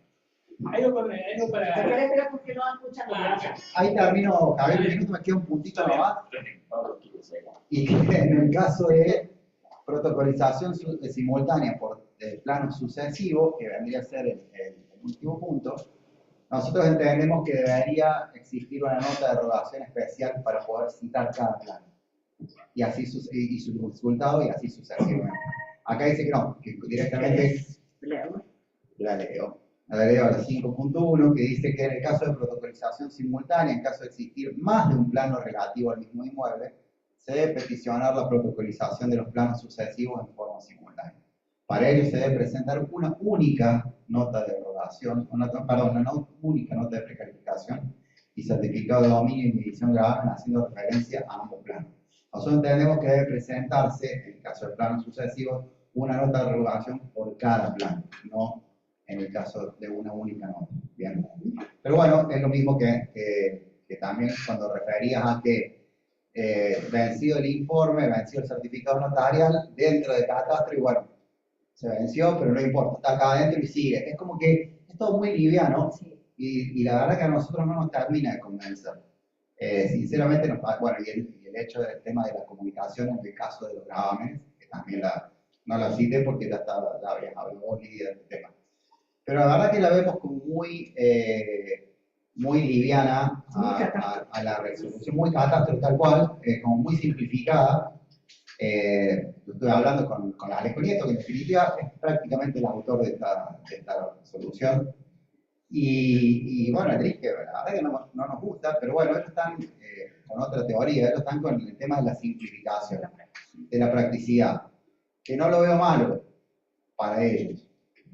porque no escuchan Ahí termino, Javier, me queda un puntito nomás. Y que en el caso de protocolización simultánea por plano sucesivo, que vendría a ser el último punto, nosotros entendemos que debería existir una nota de derogación especial para poder citar cada plano. Y así y su resultado y así sucesivamente. Acá dice que no, que directamente la leo a la 5.1, que dice que en el caso de protocolización simultánea, en caso de existir más de un plano relativo al mismo inmueble, se debe peticionar la protocolización de los planos sucesivos en forma simultánea. Para ello se debe presentar una única nota de derogación, una única nota de precalificación y certificado de dominio y medición gravamen haciendo referencia a ambos planos. Nosotros entendemos que debe presentarse, en el caso de planos sucesivos, una nota de derogación por cada plano, no en el caso de una única nota. Bien. Pero bueno, es lo mismo que también cuando referías a que vencido el informe, vencido el certificado notarial, dentro de catastro, y bueno, se venció, pero no importa, está acá adentro y sigue. Es como que es todo muy liviano, y la verdad que a nosotros no nos termina de convencer. Sinceramente, bueno, y el hecho del tema de la comunicación en el caso de los gravámenes, que también no la cité porque ya habías hablado del tema. Pero la verdad que la vemos como muy liviana a la resolución, muy catástrofe tal cual, como muy simplificada. Estoy hablando con Alejo Nieto, que en definitiva es prácticamente el autor de esta resolución. Y bueno, el que la verdad que no nos gusta, pero bueno, ellos están con otra teoría, ellos están con el tema de la simplificación, de la practicidad, que no lo veo malo para ellos,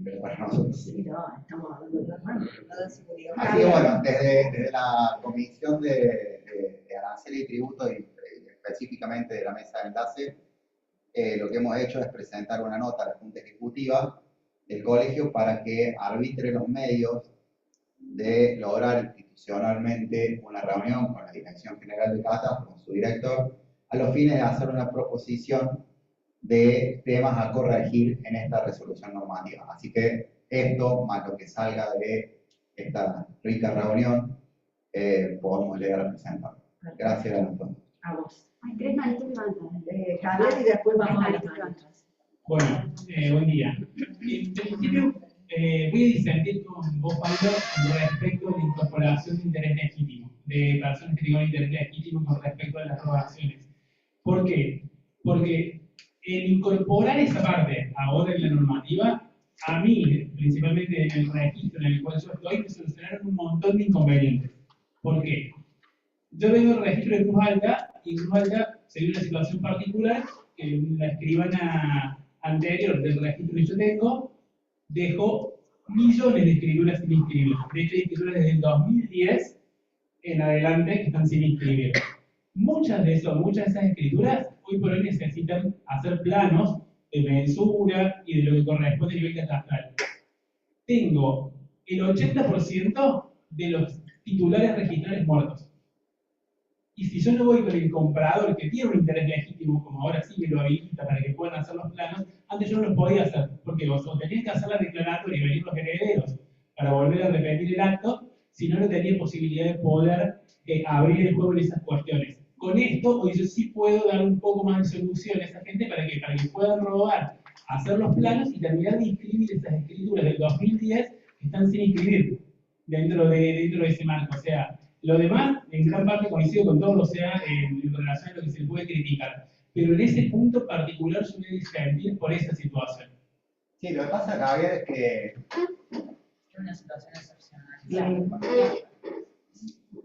pero para nosotros. Sí, no, estamos hablando de las manos, Así que bueno, desde la Comisión de Arancel y Tributo, y específicamente de la mesa de enlace, lo que hemos hecho es presentar una nota a la Junta Ejecutiva del colegio para que arbitre los medios de lograr institucionalmente una reunión con la Dirección General de Catastro, con su director, a los fines de hacer una proposición de temas a corregir en esta resolución normativa. Así que esto, más lo que salga de esta rica reunión, podemos llegar a presentar. Gracias a todos. A vos. Hay 3 manitos levantadas. Javier, y después vamos a las Tres manos. manitos. Bueno, buen día. En principio, voy a disentir con vos, Pablo, respecto a la incorporación de interés legítimo, de personas que tengan interés legítimo con respecto a las rogaciones. ¿Por qué? Porque el incorporar esa parte ahora en la normativa, a mí, principalmente en el registro en el cual yo estoy, me solucionaron un montón de inconvenientes. ¿Por qué? Yo vengo del registro de Cruz Alta, y Cruz Alta se dio una situación particular que la escribana anterior del registro que yo tengo dejó millones de escrituras sin inscribir. De hecho, hay escrituras desde el 2010 en adelante que están sin inscribir. Muchas de esas escrituras hoy por hoy necesitan hacer planos de mensura y de lo que corresponde a nivel catastral. Tengo el 80% de los titulares registrales muertos. Y si yo no voy con el comprador que tiene un interés legítimo, como ahora sí me lo habilita para que puedan hacer los planos, antes yo no los podía hacer, porque vos tenías que hacer la declaratoria y venir los herederos para volver a repetir el acto, si no, no tenía posibilidad de poder abrir el juego en esas cuestiones. Con esto, hoy yo sí puedo dar un poco más de solución a esa gente para que puedan robar, hacer los planos y terminar de inscribir esas escrituras del 2010 que están sin inscribir dentro de ese marco. O sea, lo demás, en gran parte coincido con todo, o sea, en relación a lo que se puede criticar. Pero en ese punto particular yo me disentir por esa situación. Sí, lo que pasa, Javier, es que Es una situación excepcional.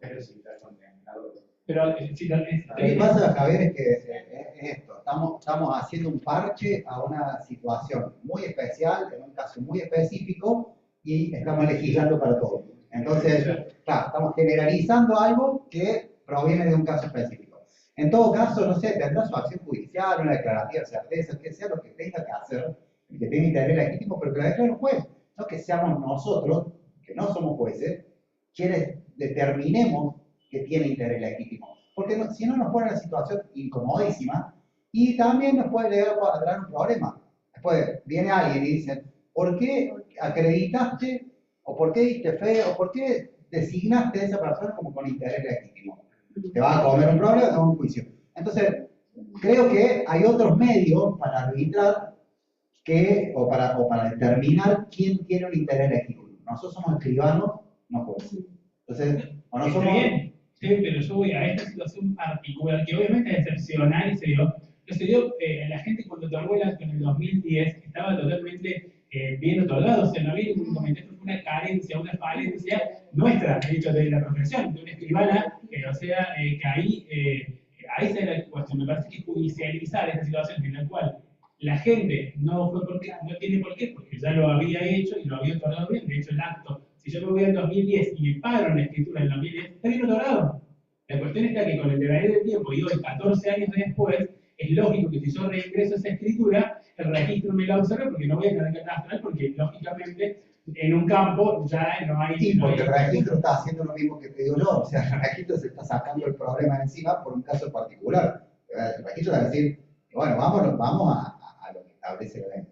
Pero sí, está contemplado. Pero si tal vez... lo que pasa, Javier, es que es esto. Estamos haciendo un parche a una situación muy especial, en un caso muy específico, y estamos legislando para todo. Entonces, claro, estamos generalizando algo que proviene de un caso específico. En todo caso, no sé, tendrá su acción judicial, una declarativa de certeza, que sea lo que tenga que hacer, el que tenga interés legítimo, pero que la declare un juez. No que seamos nosotros, que no somos jueces, quienes determinemos que tiene interés legítimo. Porque no, si no nos pone en una situación incomodísima y también nos puede llegar a traer un problema. Después viene alguien y dice, ¿por qué acreditaste o por qué diste fe o por qué designaste a esa persona como con interés legítimo? Te va a comer un problema o un juicio. Entonces, creo que hay otros medios para arbitrar o para determinar quién tiene un interés legítimo. Nosotros somos escribanos, no jueces. Entonces, o no Está somos... bien, sí, pero yo voy a esta situación particular, que obviamente es excepcional y se dio. Pero se dio, la gente cuando tomó el acto en el 2010 estaba totalmente bien otorgado, o sea, no había ningún inconveniente, fue una carencia, una falencia nuestra, de hecho, de la profesión, de una escribana, o sea, que ahí se da la cuestión. Me parece que judicializar esta situación en la cual la gente no fue porque, no tiene por qué, porque ya lo había hecho y lo había otorgado bien. De hecho, el acto, si yo me voy al 2010 y me paro en la escritura del 2010, está bien otorgado. La cuestión está que con el devenir del tiempo y hoy, 14 años después, es lógico que si yo reingreso esa escritura, el registro me la observe porque no voy a tener que catastrar, porque lógicamente en un campo ya no hay... Sí, no hay- porque el registro está haciendo lo mismo que te digo yo, o sea, el registro se está sacando el problema de encima por un caso particular. El registro va a decir, bueno, vamos a lo que establece la ley.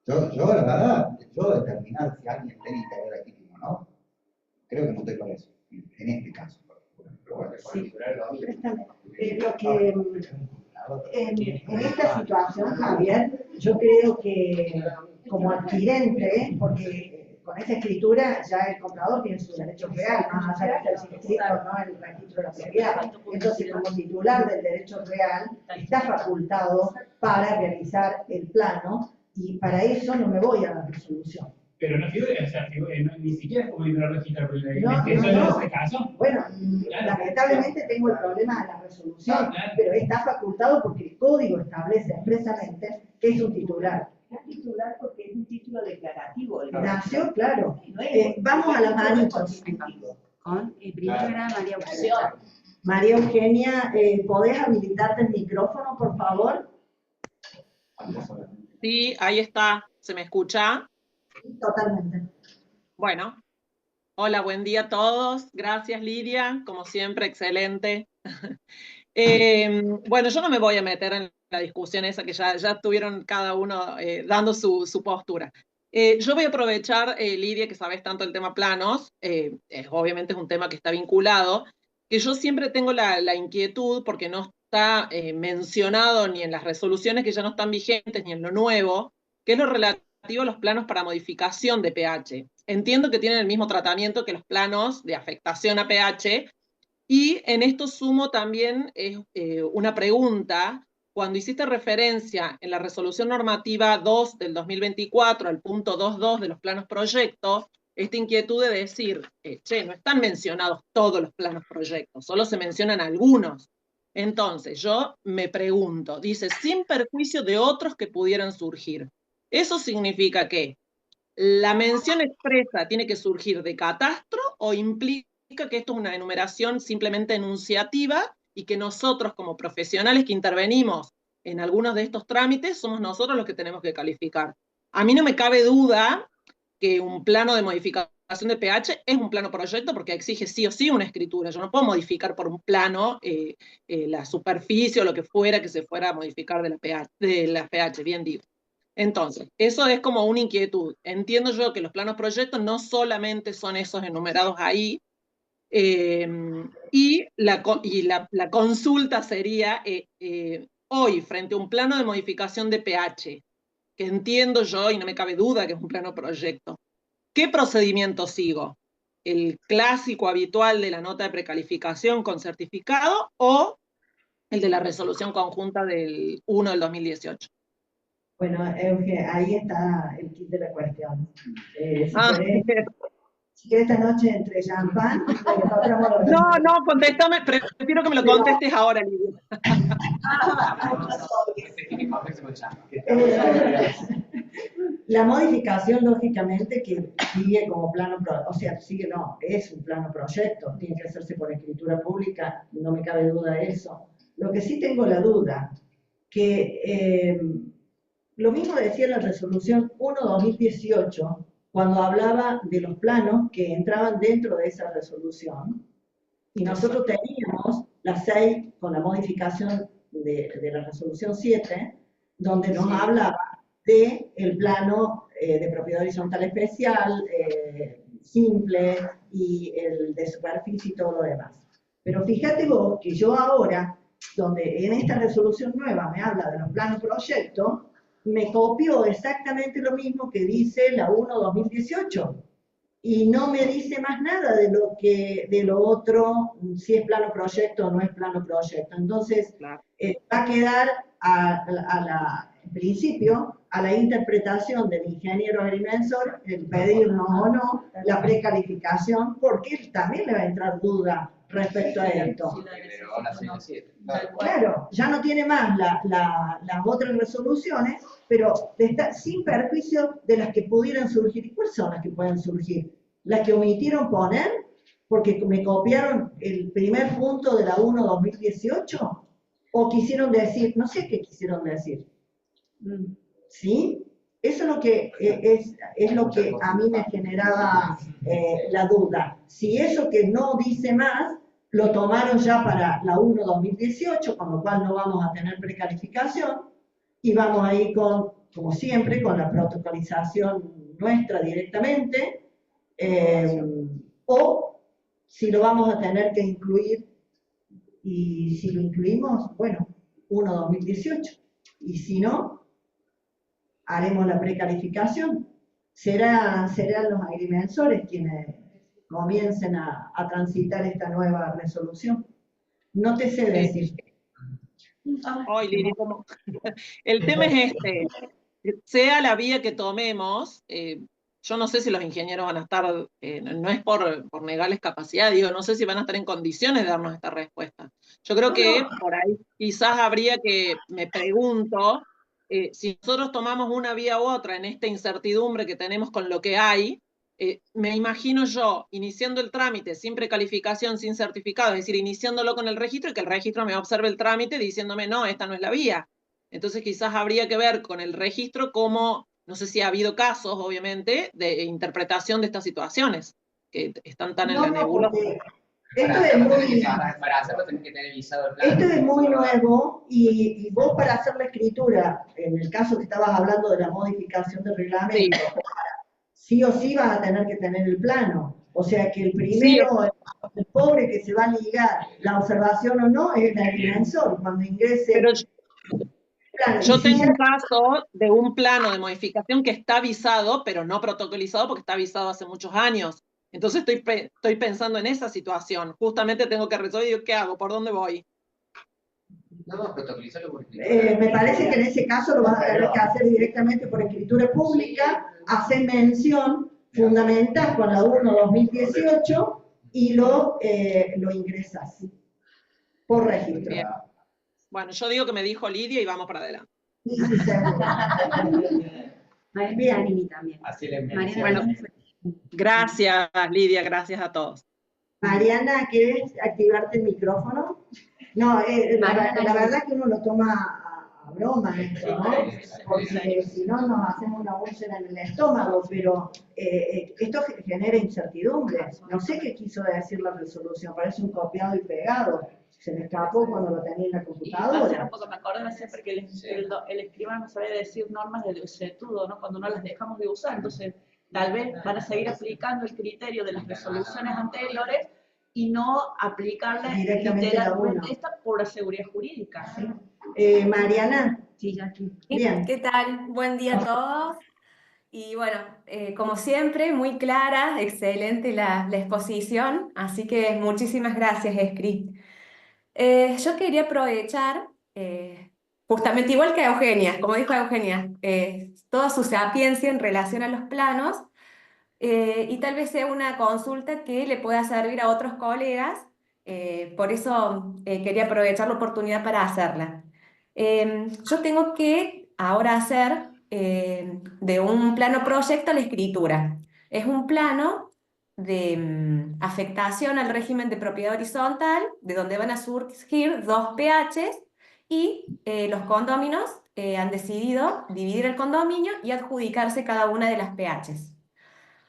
Yo, la verdad, yo determinar si alguien tiene interés legítimo o no, creo que no estoy para eso, en este caso particular. Pero bueno, Sí, préstame. Lo que en esta situación, Javier, yo creo que como adquirente, porque con esa escritura ya el comprador tiene su derecho real, más allá de ser inscrito o no el registro de la propiedad. Entonces, como titular del derecho real, está facultado para realizar el plano y para eso no me voy a la resolución. Pero no figura, o sea, ni siquiera es como ir a registrar, porque No, eso no, no no. es ese caso. Bueno, Claro. lamentablemente tengo el problema de la resolución, Claro. pero está facultado porque el código establece expresamente que es un titular. Es titular porque es un título declarativo. Nació, claro. No es Vamos a la manitos. Con el primero era María Eugenia. María Eugenia, ¿podés habilitarte el micrófono, por favor? Sí, ahí está. ¿Se me escucha? Totalmente. Bueno, hola, buen día a todos. Gracias, Lidia. Como siempre, excelente. Bueno, yo no me voy a meter en la discusión esa que ya estuvieron cada uno dando su postura. Yo voy a aprovechar, Lidia, que sabes tanto el tema planos, obviamente es un tema que está vinculado, que yo siempre tengo la inquietud, porque no está mencionado ni en las resoluciones que ya no están vigentes, ni en lo nuevo, que es lo relativo a los planos para modificación de pH. Entiendo que tienen el mismo tratamiento que los planos de afectación a pH, y en esto sumo también una pregunta. Cuando hiciste referencia en la resolución normativa 2 del 2024 al punto 2.2 de los planos proyectos, esta inquietud de decir, no están mencionados todos los planos proyectos, solo se mencionan algunos. Entonces, yo me pregunto, dice, sin perjuicio de otros que pudieran surgir. ¿Eso significa que la mención expresa tiene que surgir de catastro o implica que esto es una enumeración simplemente enunciativa y que nosotros como profesionales que intervenimos en algunos de estos trámites somos nosotros los que tenemos que calificar? A mí no me cabe duda que un plano de modificación de pH es un plano proyecto porque exige sí o sí una escritura. Yo no puedo modificar por un plano la superficie o lo que fuera que se fuera a modificar de la pH, bien digo. Entonces, eso es como una inquietud. Entiendo yo que los planos proyectos no solamente son esos enumerados ahí, y la consulta sería, hoy, frente a un plano de modificación de pH, que entiendo yo, y no me cabe duda que es un plano proyecto, ¿qué procedimiento sigo? ¿El clásico habitual de la nota de precalificación con certificado o el de la resolución conjunta del 1 del 2018? Bueno, Eugenia, ahí está el kit de la cuestión. Si querés esta noche entre champán, no, contéstame, prefiero que me lo contestes ahora, Lidia. La modificación, lógicamente, que sigue como plano, o sea, sigue no, es un plano proyecto, tiene que hacerse por escritura pública, no me cabe duda de eso. Lo que sí tengo la duda, que lo mismo decía la resolución 1/2018, cuando hablaba de los planos que entraban dentro de esa resolución, y nosotros teníamos la 6 con la modificación de la resolución 7, donde nos hablaba del plano de propiedad horizontal especial, simple, y el de superficie y todo lo demás. Pero fíjate vos que yo ahora, donde en esta resolución nueva me habla de los planos proyectos, me copió exactamente lo mismo que dice la 1/2018. Y no me dice más nada de lo otro, si es plano proyecto o no es plano proyecto. Entonces, va a quedar en principio a la interpretación del ingeniero agrimensor el pedirnos o no la precalificación, porque él también le va a entrar duda respecto a esto. Claro, ya no tiene más las otras resoluciones, pero sin perjuicio de las que pudieran surgir. ¿Y cuáles son las que pueden surgir? Las que omitieron poner, porque me copiaron el primer punto de la 1/2018, o quisieron decir, no sé qué quisieron decir. ¿Sí? Eso es lo que, es lo que a mí me generaba la duda. Si eso que no dice más, lo tomaron ya para la 1/2018, con lo cual no vamos a tener precalificación, y vamos a ir con, como siempre, con la protocolización nuestra directamente, o si lo vamos a tener que incluir, y si lo incluimos, bueno, 1/2018, y si no, haremos la precalificación. Serán los agrimensores quienes comiencen a transitar esta nueva resolución. No te sé decir. Hoy, Lili, el tema es este, sea la vía que tomemos, yo no sé si los ingenieros van a estar, no es por negarles capacidad, digo, no sé si van a estar en condiciones de darnos esta respuesta. Yo creo que por ahí quizás habría que, me pregunto, si nosotros tomamos una vía u otra en esta incertidumbre que tenemos con lo que hay, me imagino yo iniciando el trámite sin precalificación, sin certificado, es decir, iniciándolo con el registro y que el registro me observe el trámite diciéndome, no, esta no es la vía. Entonces quizás habría que ver con el registro cómo, no sé si ha habido casos, obviamente, de interpretación de estas situaciones, que están tan en la nebulosa. Esto es muy, para hacerlo tenés que tener visado el plan. esto es muy nuevo, y vos para hacer la escritura, en el caso que estabas hablando de la modificación del reglamento, sí o sí vas a tener que tener el plano. O sea que el primero, el pobre que se va a ligar la observación o no, es el agrimensor, cuando ingrese. Pero yo tengo un caso de un plano de modificación que está visado, pero no protocolizado porque está visado hace muchos años. Entonces estoy pensando en esa situación. Justamente tengo que resolver, digo, ¿qué hago? ¿Por dónde voy? No, protocolizarlo por escritura. Me parece que en ese caso lo vas a tener que hacer directamente por escritura pública, hacer mención, fundamental con la 1/2018 y lo ingresas por registro. Bien. Bueno, yo digo que me dijo Lidia y vamos para adelante. Sí, seguro. Bien. También. Así le Bueno, gracias Lidia, gracias a todos. Mariana, ¿quieres activarte el micrófono? No, la verdad que uno lo toma a broma esto, ¿no? Porque si no nos hacemos una úlcera en el estómago, pero esto genera incertidumbre. No sé qué quiso decir la resolución, parece un copiado y pegado. Se me escapó cuando lo tenía en la computadora. Me acuerdo siempre que el escribano sabe decir normas del estudio, ¿no? Cuando no las dejamos de usar, entonces tal vez van a seguir aplicando el criterio de las resoluciones anteriores y no aplicarla literalmente esta por la seguridad jurídica. ¿Sí? Mariana. Sí, ya aquí. Bien. ¿Qué tal? Buen día a todos. Y bueno, como siempre, muy clara, excelente la exposición, así que muchísimas gracias, Escrit. Yo quería aprovechar, justamente igual que Eugenia, como dijo Eugenia, toda su sapiencia en relación a los planos, y tal vez sea una consulta que le pueda servir a otros colegas, por eso quería aprovechar la oportunidad para hacerla. Yo tengo que ahora hacer de un plano proyecto a la escritura. Es un plano de afectación al régimen de propiedad horizontal, de donde van a surgir dos pHs, y los condóminos han decidido dividir el condominio y adjudicarse cada una de las pHs.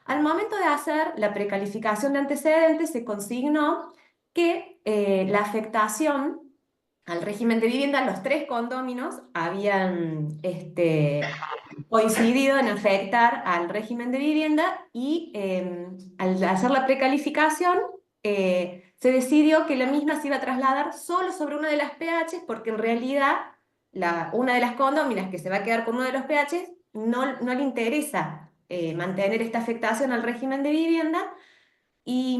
Al momento de hacer la precalificación de antecedentes, se consignó que la afectación al régimen de vivienda, los tres condóminos habían coincidido en afectar al régimen de vivienda, y al hacer la precalificación se decidió que la misma se iba a trasladar solo sobre una de las pHs, porque en realidad una de las condóminas que se va a quedar con uno de los pHs no le interesa mantener esta afectación al régimen de vivienda, y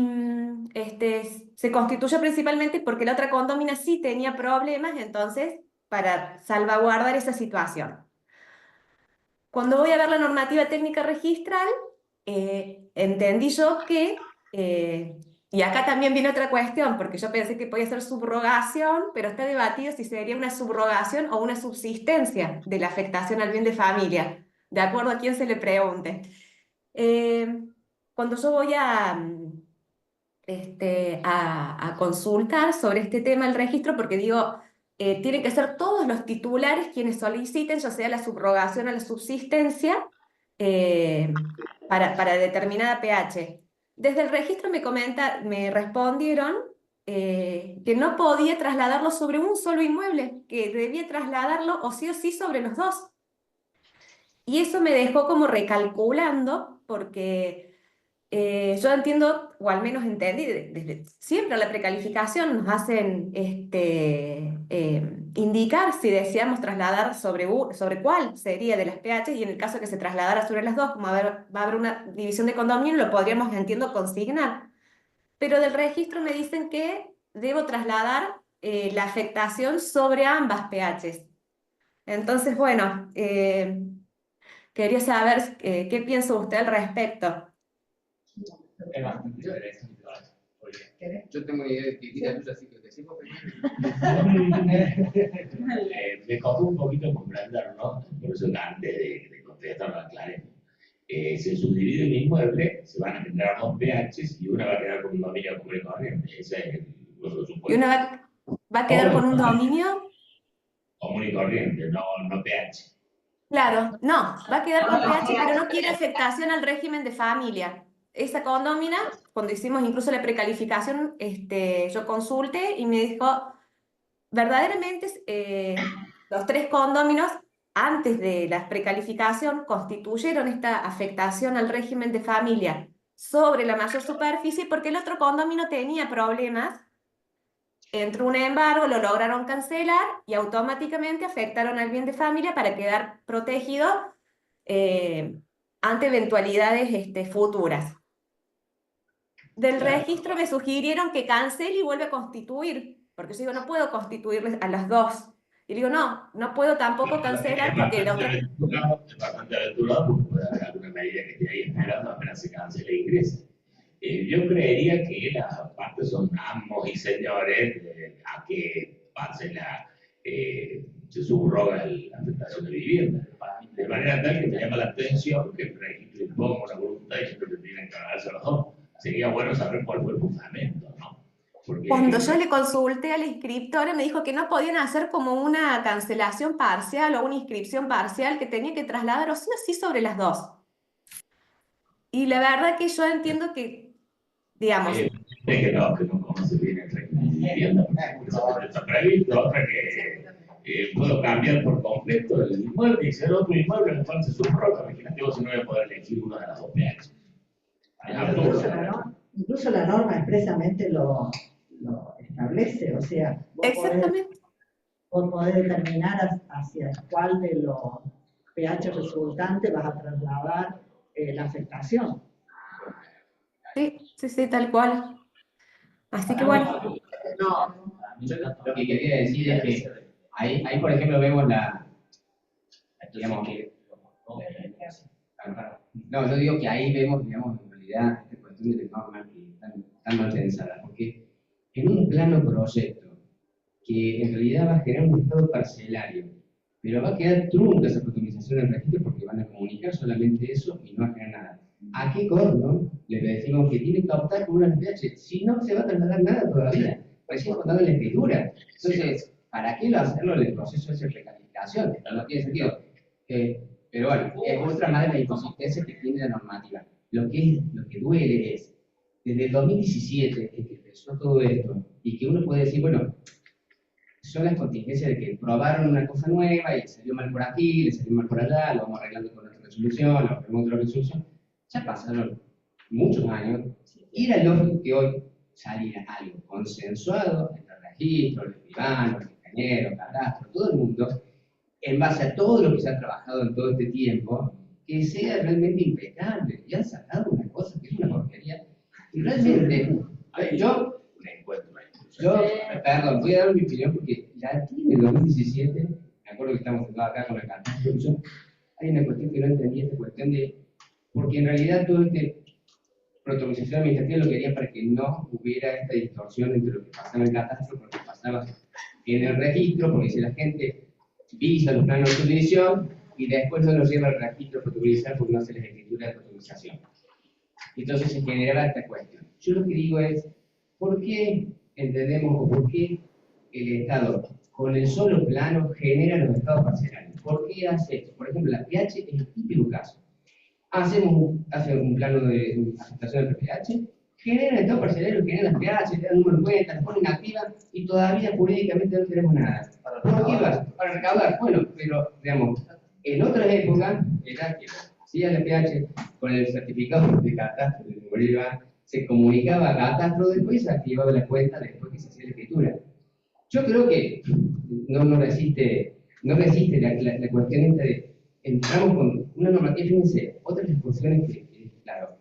se constituyó principalmente porque la otra condómina sí tenía problemas, entonces para salvaguardar esa situación. Cuando voy a ver la normativa técnica registral, entendí yo que, y acá también viene otra cuestión, porque yo pensé que podía ser subrogación, pero está debatido si sería una subrogación o una subsistencia de la afectación al bien de familia, de acuerdo a quién se le pregunte. Cuando yo voy a consultar sobre este tema el registro, porque digo, tienen que ser todos los titulares quienes soliciten, ya sea la subrogación o la subsistencia, para determinada pH. Desde el registro me respondieron que no podía trasladarlo sobre un solo inmueble, que debía trasladarlo o sí sobre los dos. Y eso me dejó como recalculando, porque yo entiendo, o al menos entendí, desde siempre la precalificación nos hacen indicar si deseamos trasladar sobre cuál sería de las pH, y en el caso que se trasladara sobre las dos, como va a haber una división de condominio, lo podríamos, entiendo, consignar. Pero del registro me dicen que debo trasladar la afectación sobre ambas pHs. Entonces, bueno, quería saber qué piensa usted al respecto. Es bastante interesante. Yo tengo una idea distinta tuya, así que decimos me costó un poquito comprenderlo, por eso antes de contestar lo aclaré. Se subdivide un inmueble, se van a generar dos pHs y una va a quedar con un dominio común y corriente. Ese es el supuesto. ¿Y una va a quedar con un dominio? Común y corriente, no pH. Claro, no, va a quedar con pH, pero no quiere afectación al régimen de familia. Esa condómina, cuando hicimos incluso la precalificación, yo consulté y me dijo, verdaderamente los tres condóminos, antes de la precalificación, constituyeron esta afectación al régimen de familia sobre la mayor superficie, porque el otro condómino tenía problemas. Entró un embargo, lo lograron cancelar y automáticamente afectaron al bien de familia para quedar protegido ante eventualidades futuras. Del registro me sugirieron que cancele y vuelva a constituir, porque yo digo, no puedo constituirles a las dos. Y digo, no puedo tampoco cancelar porque la otra... Es bastante aventurado porque puede haber alguna medida que esté ahí esperando apenas se cancele e ingrese. Yo creería que las partes son amos y señores a que se subroga la afectación de vivienda. De manera tal que me llama la atención que el registro imponga una voluntad y siempre tienen que ganarse los dos. Sería bueno saber cuál fue el fundamento, ¿no? Porque cuando yo le consulté a la inscriptora, me dijo que no podían hacer como una cancelación parcial o una inscripción parcial, que tenía que trasladar o sí sobre las dos. Y la verdad que yo entiendo que, digamos... que no conoce bien el régimen de vivienda, porque eso está previsto. Otra que puedo cambiar por completo el inmueble y ser otro inmueble en el cual se subroga. Imagínate vos si no voy a poder elegir una de las dos pH. Incluso la norma expresamente lo establece, o sea, vos podés determinar hacia cuál de los pH resultantes vas a trasladar la afectación. Sí, tal cual. Así que bueno. Yo lo que quería decir es que ahí por ejemplo, vemos digamos que... No, yo digo que ahí vemos, digamos, en realidad, esta cuestión de normas que están mal pensadas, porque en un plano proyecto que en realidad va a generar un estado parcelario, pero va a quedar trunca esa protomización en el registro porque van a comunicar solamente eso y no va a generar nada. ¿A qué corno le decimos que tiene que optar por una LPH? Si no se va a trasladar nada todavía, recién contando la escritura. Entonces, ¿para qué lo hacerlo en el proceso de recalificación? No tiene sentido. Pero bueno, es otra más de las inconsistencias que tiene la normativa. Lo que duele es, desde el 2017, en que empezó todo esto, y que uno puede decir, bueno, son las contingencias de que probaron una cosa nueva y le salió mal por aquí, le salió mal por allá, lo vamos arreglando con otra resolución, lo arreglamos con otra resolución. Ya pasaron muchos años y era lógico que hoy saliera algo consensuado entre el registro, el escribano, el ingeniero, el cadastro, todo el mundo, en base a todo lo que se ha trabajado en todo este tiempo, que sea realmente impecable. Y han sacado una cosa que es una porquería. Y realmente, a ver, perdón, voy a dar mi opinión porque la tiene 2017, me acuerdo que estamos sentados acá con la catástrofe, hay una cuestión que no entendí, esta cuestión de, porque en realidad todo este protocolización administrativa lo quería para que no hubiera esta distorsión entre lo que pasaba en el catastro con lo que pasaba en el registro, porque si la gente visa los planos de subdivisión y después no los lleva al registro protocolizar porque no hace las escrituras de protocolización. Entonces se generaba esta cuestión. Yo lo que digo es, ¿por qué entendemos o por qué el Estado con el solo plano genera los estados parcelarios? ¿Por qué hace esto? Por ejemplo, la PH es el típico caso. Hace un plano de aceptación del PH, genera el estado parcelario, genera las PH, le dan número de cuenta, las ponen activas y todavía jurídicamente no tenemos nada. ¿Por qué lo hace? Para recaudar. Bueno, pero digamos, en otras épocas era que hacía la PH con el certificado de catastro de Bolívar, se comunicaba a catastro después y se activaba la cuenta después que se hacía la escritura. Yo creo que no resiste la cuestión esta de entramos con una normativa, fíjense, otras discusiones que claro,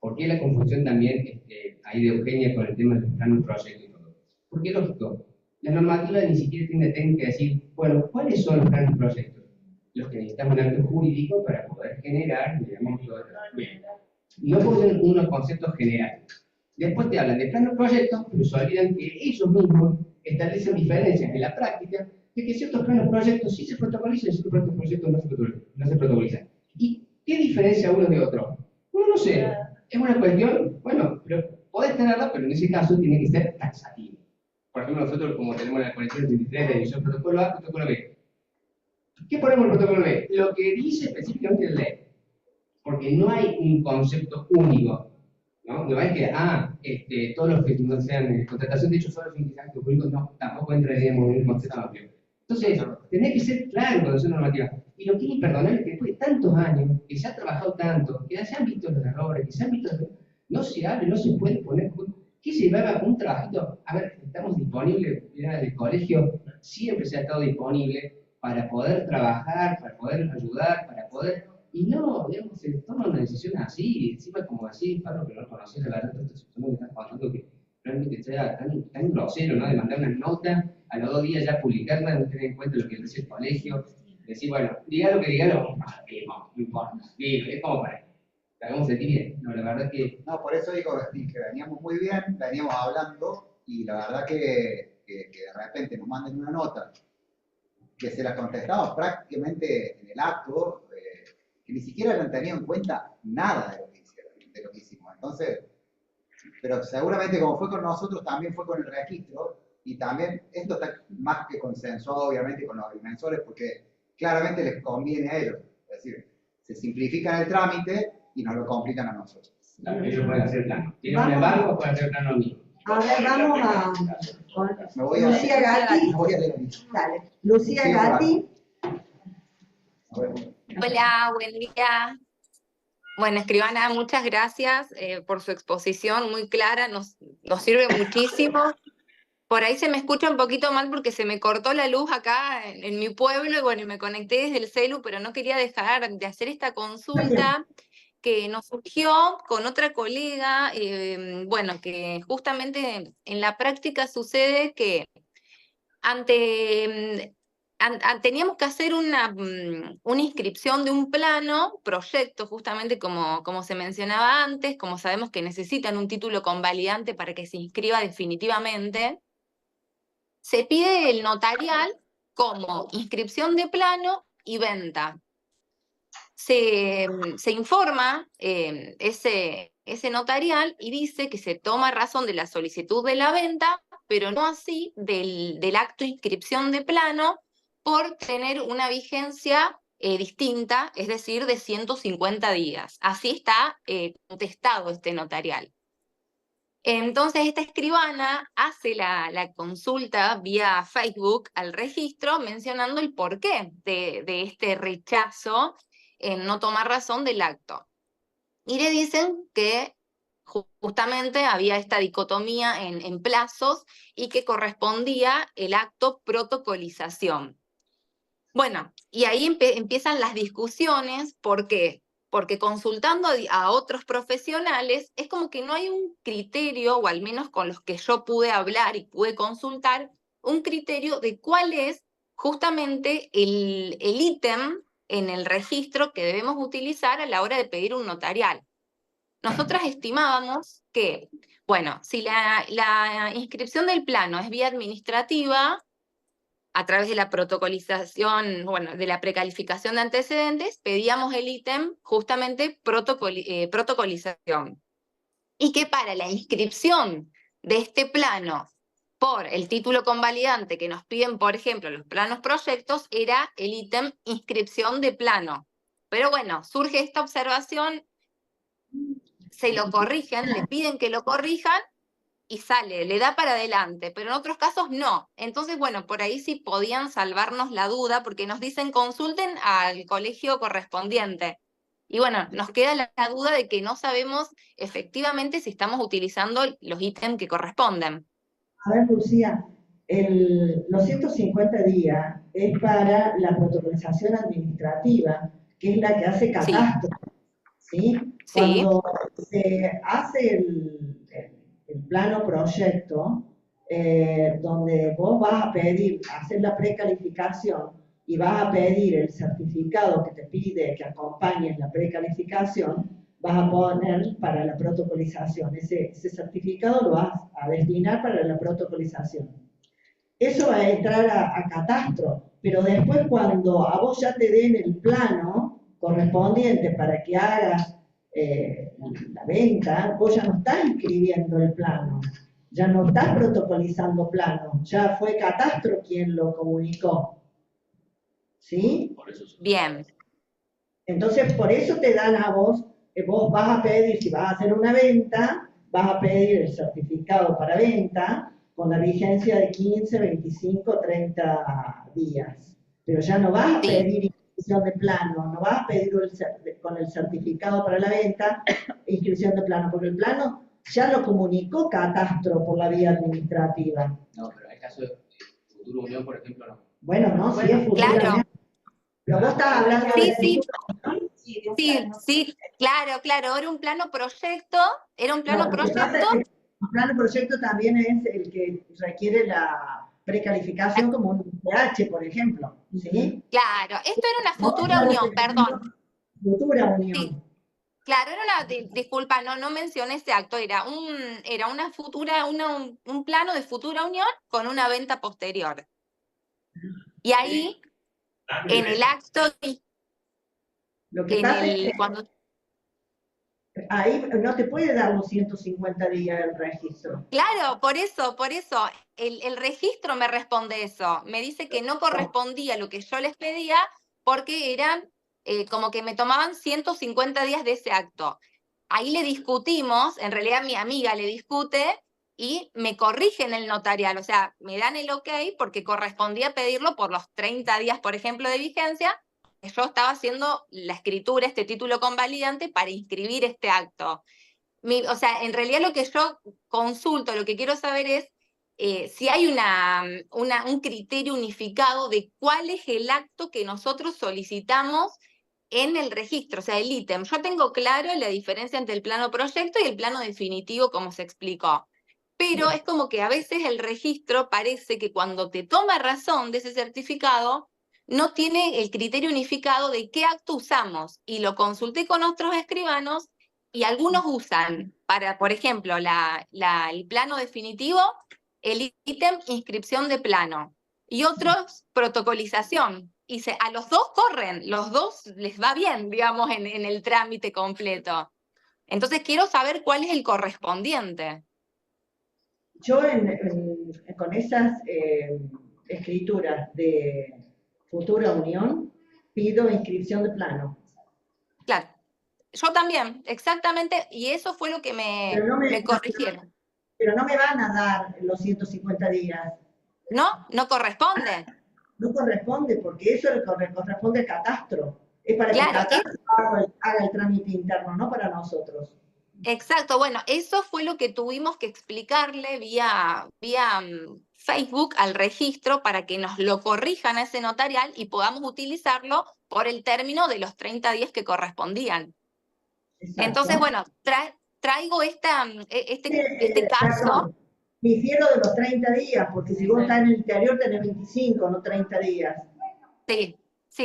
¿por qué la confusión también ahí de Eugenia con el tema de los planos proyectos y todo? Porque lógico, la normativa ni siquiera tiene que decir, bueno, ¿cuáles son los planos proyectos? Los que necesitamos un acto jurídico para poder generar, digamos, todo esto. Bien. No ponen unos conceptos generales. Después te hablan de planos proyectos, pero se olvidan que ellos mismos establecen diferencias en la práctica de que ciertos planos proyectos sí se protocolizan y ciertos planos proyectos no se protocolizan. ¿Y qué diferencia uno de otro? Bueno, no sé. Es una cuestión, bueno, pero podés tenerla, pero en ese caso tiene que ser taxativo. Por ejemplo, nosotros, como tenemos la colección 33 de división protocolo A, protocolo B. ¿Qué ponemos en el protocolo B? Lo que dice específicamente la ley. Porque no hay un concepto único, ¿no? No es que, todos los que no sean contratación de hecho solo son actos públicos, no, tampoco entraríamos en un concepto amplio. Entonces, tenés que ser claro con esa normativa. Y lo que es imperdonable es que después de tantos años, que se ha trabajado tanto, que se han visto los errores, que se han visto, no se hable, no se puede poner, que se llevaba un trabajito, a ver, estamos disponibles, mira, el colegio siempre se ha estado disponible para poder trabajar, para poder ayudar, para poder. Y no, digamos, se toma una decisión así, encima como así, Pablo, que no conocía la verdad, esto que estás pasando, que realmente sea tan grosero, ¿no? De mandar una nota, a los 2 días ya publicarla, no tener en cuenta lo que dice el colegio, decir, bueno, diga lo que diga, no importa, es como para que hagamos sentir bien. No, la verdad que. No, por eso digo que veníamos muy bien, veníamos hablando, y la verdad que de repente nos manden una nota, que se la contestamos prácticamente en el acto, que ni siquiera han tenido en cuenta nada de lo que hicimos. Entonces, pero seguramente como fue con nosotros, también fue con el registro, y también esto está más que consensuado, obviamente, con los agrimensores, porque claramente les conviene a ellos. Es decir, se simplifican el trámite y nos lo complican a nosotros. Claro, ellos pueden hacer plano. Tienen un embargo, pueden hacer plano mismo. A ver, vamos a Lucía Gatti. Dale, Lucía Gatti. Hola, buen día. Bueno, escribana, muchas gracias por su exposición muy clara, nos sirve muchísimo. Por ahí se me escucha un poquito mal porque se me cortó la luz acá en mi pueblo y bueno, me conecté desde el celu, pero no quería dejar de hacer esta consulta que nos surgió con otra colega, bueno, que justamente en la práctica sucede que teníamos que hacer una inscripción de un plano, proyecto, justamente como se mencionaba antes, como sabemos que necesitan un título convalidante para que se inscriba definitivamente, se pide el notarial como inscripción de plano y venta. Se informa ese notarial y dice que se toma razón de la solicitud de la venta, pero no así del acto de inscripción de plano, por tener una vigencia distinta, es decir, de 150 días. Así está contestado este notarial. Entonces esta escribana hace la consulta vía Facebook al registro mencionando el porqué de este rechazo en no tomar razón del acto. Y le dicen que justamente había esta dicotomía en plazos y que correspondía el acto protocolización. Bueno, y ahí empiezan las discusiones. ¿Por qué? Porque consultando a otros profesionales es como que no hay un criterio, o al menos con los que yo pude hablar y pude consultar, un criterio de cuál es justamente el ítem en el registro que debemos utilizar a la hora de pedir un notarial. Nosotras estimábamos que, bueno, si la inscripción del plano es vía administrativa, a través de la protocolización, bueno, de la precalificación de antecedentes, pedíamos el ítem justamente protocolización. Y que para la inscripción de este plano por el título convalidante que nos piden, por ejemplo, los planos proyectos, era el ítem inscripción de plano. Pero bueno, surge esta observación, se lo corrigen, le piden que lo corrijan, y sale, le da para adelante, pero en otros casos no. Entonces, bueno, por ahí sí podían salvarnos la duda, porque nos dicen consulten al colegio correspondiente. Y bueno, nos queda la duda de que no sabemos efectivamente si estamos utilizando los ítems que corresponden. A ver, Lucía, los 150 días es para la protocolización administrativa, que es la que hace catastro, ¿sí? Sí. Cuando se hace el plano proyecto, donde vos vas a pedir, hacer la precalificación y vas a pedir el certificado que te pide que acompañes la precalificación, vas a poner para la protocolización. Ese certificado lo vas a destinar para la protocolización. Eso va a entrar a catastro, pero después cuando a vos ya te den el plano correspondiente para que hagas la venta, vos ya no estás inscribiendo el plano, ya no estás protocolizando plano, ya fue catastro quien lo comunicó. ¿Sí? Bien. Entonces, por eso te dan a vos, vos vas a pedir, si vas a hacer una venta, vas a pedir el certificado para venta con la vigencia de 15, 25, 30 días. Pero ya no vas a pedir inscripción de plano, no vas a pedir con el certificado para la venta inscripción de plano, porque el plano ya lo comunicó catastro por la vía administrativa. No, pero en el caso de Futura Unión, por ejemplo, no. Bueno, no, sí es Futura Unión. Pero vos estás hablando de... Sí, claro, era un plano proyecto, Un plano proyecto también es el que requiere la precalificación como un PH, por ejemplo, ¿sí? Claro, esto era una futura unión, perdón. Futura unión. Sí. Claro, era disculpa, no mencioné ese acto, era una futura, un plano de futura unión con una venta posterior. Y ahí, en el acto, lo que pasa es que ahí no te puede dar los 150 días el registro. Claro, por eso, el registro me responde eso, me dice que no correspondía a lo que yo les pedía porque eran como que me tomaban 150 días de ese acto. Ahí le discutimos, en realidad mi amiga le discute y me corrigen el notarial, o sea, me dan el ok porque correspondía pedirlo por los 30 días, por ejemplo, de vigencia. Yo estaba haciendo la escritura, este título convalidante, para inscribir este acto. O sea, en realidad lo que yo consulto, lo que quiero saber es si hay un criterio unificado de cuál es el acto que nosotros solicitamos en el registro, o sea, el ítem. Yo tengo claro la diferencia entre el plano proyecto y el plano definitivo, como se explicó. Pero es como que a veces el registro parece que cuando te toma razón de ese certificado, no tiene el criterio unificado de qué acto usamos. Y lo consulté con otros escribanos y algunos usan para, por ejemplo, el plano definitivo, el ítem inscripción de plano. y otros protocolización. Y a los dos corren, los dos les va bien, digamos, en el trámite completo. Entonces quiero saber cuál es el correspondiente. Yo con esas escrituras de futura unión pido inscripción de plano. Claro, yo también, exactamente, y eso fue lo que me corrigieron. Pero no me van a dar los 150 días. ¿No? ¿No corresponde? No corresponde, porque eso corresponde al catastro. Es para claro, que el catastro haga el trámite interno, no para nosotros. Exacto, bueno, eso fue lo que tuvimos que explicarle vía Facebook al registro para que nos lo corrijan a ese notarial y podamos utilizarlo por el término de los 30 días que correspondían. Exacto. Entonces, bueno, traigo este caso. Difiero de los 30 días, porque si vos estás en el interior tenés 25, no 30 días. Sí,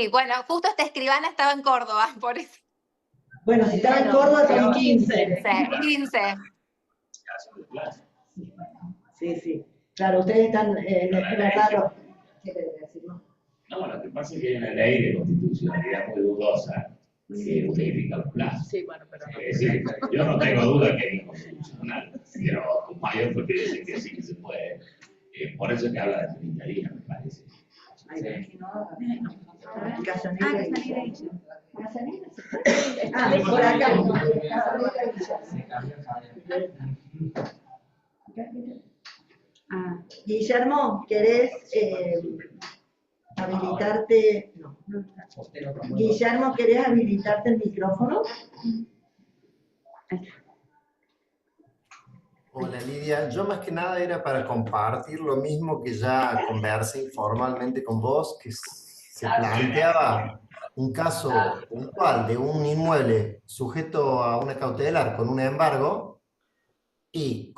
bueno, justo esta escribana estaba en Córdoba, por eso. Bueno, si estaba en Córdoba tenés 15. 15. Sí. Claro, ustedes están claro. ¿Qué le voy a decir, no? No, lo que pasa es que hay una ley de constitucionalidad muy dudosa que unifica los plazos. Sí, bueno, pero es decir, yo no tengo duda que es inconstitucional, pero mayor porque dicen que sí que se puede. Por eso es que habla de 30 días, me parece. Por acá. Guillermo, ¿querés habilitarte? No. Guillermo, ¿querés habilitarte el micrófono? Hola Lidia, yo más que nada era para compartir lo mismo que ya conversé informalmente con vos, que se planteaba un caso puntual de un inmueble sujeto a una cautelar con un embargo y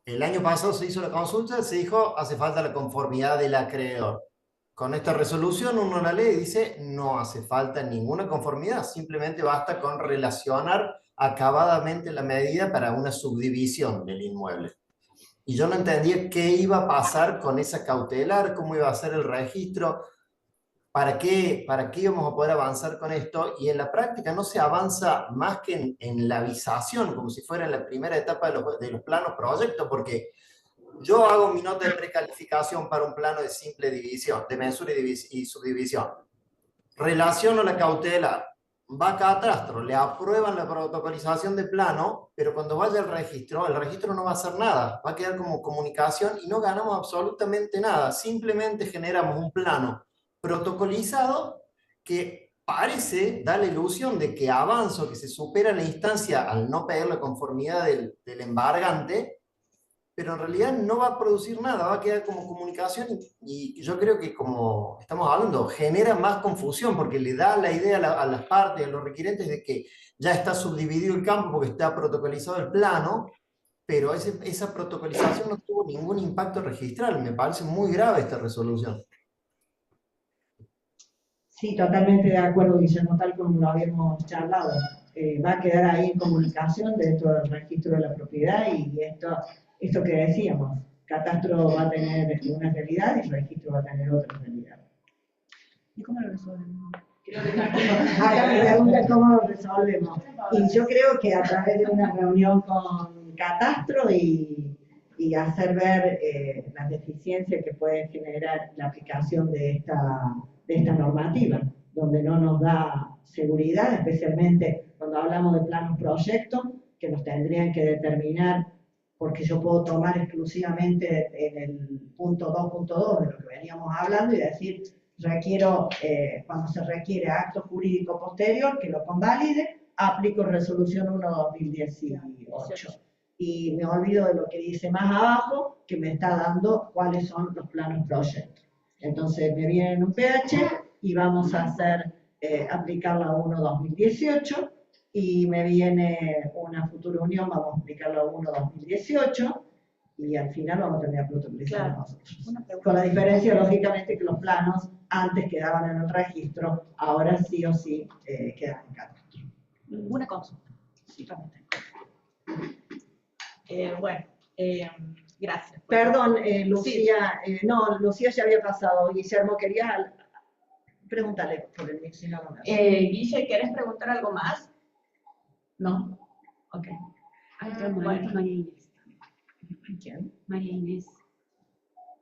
el año pasado se hizo la consulta, se dijo hace falta la conformidad del acreedor. Con esta resolución uno la lee y dice no hace falta ninguna conformidad, simplemente basta con relacionar acabadamente la medida para una subdivisión del inmueble. Y yo no entendía qué iba a pasar con esa cautelar, cómo iba a ser el registro, para qué íbamos a poder avanzar con esto, y en la práctica no se avanza más que en la avisación, como si fuera en la primera etapa de los planos proyectos, porque yo hago mi nota de precalificación para un plano de simple división, de mensura y subdivisión. Relaciono la cautelar, va a catastro, le aprueban la protocolización de plano, pero cuando vaya al registro, el registro no va a hacer nada, va a quedar como comunicación y no ganamos absolutamente nada, simplemente generamos un plano protocolizado que parece dar la ilusión de que avanzo, que se supera la instancia al no pedir la conformidad del embargante, pero en realidad no va a producir nada, va a quedar como comunicación y yo creo que, como estamos hablando, genera más confusión porque le da la idea a las partes, a los requirentes de que ya está subdividido el campo porque está protocolizado el plano, pero esa protocolización no tuvo ningún impacto registral. Me parece muy grave esta resolución. Sí, totalmente de acuerdo, Guillermo, tal como lo habíamos charlado. Va a quedar ahí en comunicación dentro del registro de la propiedad y esto que decíamos, catastro va a tener una realidad y el registro va a tener otra realidad. ¿Y cómo lo resolvemos? Acá me preguntan cómo lo resolvemos. Y yo creo que a través de una reunión con catastro y hacer ver las deficiencias que puede generar la aplicación de esta normativa, donde no nos da seguridad, especialmente cuando hablamos de planos proyectos, que nos tendrían que determinar, porque yo puedo tomar exclusivamente en el punto 2.2 de lo que veníamos hablando y decir, requiero, cuando se requiere acto jurídico posterior, que lo convalide, aplico resolución 1/2018. Y me olvido de lo que dice más abajo, que me está dando cuáles son los planos proyectos. Entonces me viene en un PH y vamos a aplicar la 1/2018 y me viene una futura unión, vamos a aplicar la 1/2018 y al final vamos a terminar protocolizando nosotros. Con la diferencia, lógicamente, que los planos antes quedaban en el registro, ahora sí o sí quedan en catastro. Una consulta. Sí, bueno, Gracias. Perdón, Lucía, no, Lucía ya había pasado. Guillermo, quería preguntarle por el mix, si no, no me hace. Guille, ¿querés preguntar algo más? ¿No? Ok. Ay, está bueno. Bueno. María Inés. ¿Quién? María Inés.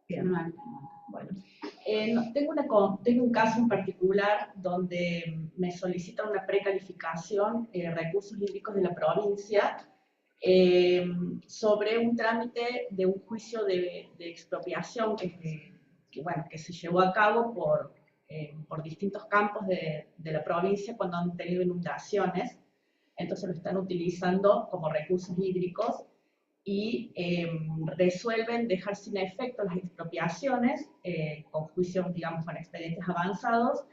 Bien. No, Bueno, tengo un caso en particular donde me solicitan una precalificación, recursos hídricos de la provincia, sobre un trámite de un juicio de expropiación que se llevó a cabo por distintos campos de la provincia cuando han tenido inundaciones. Entonces lo están utilizando como recursos hídricos y resuelven dejar sin efecto las expropiaciones con juicios, digamos, con expedientes avanzados,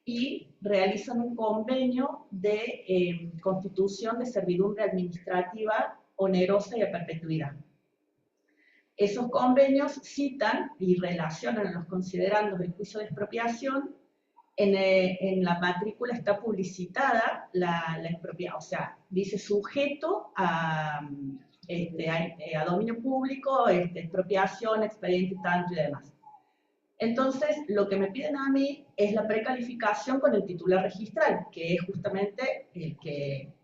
y realizan un convenio de constitución de servidumbre administrativa onerosa y a perpetuidad. Esos convenios citan y relacionan a los considerandos del juicio de expropiación. En la matrícula está publicitada la expropiación, o sea, dice sujeto a dominio público, expropiación, expediente tanto y demás. Entonces, lo que me piden a mí es la precalificación con el titular registral, que es justamente el que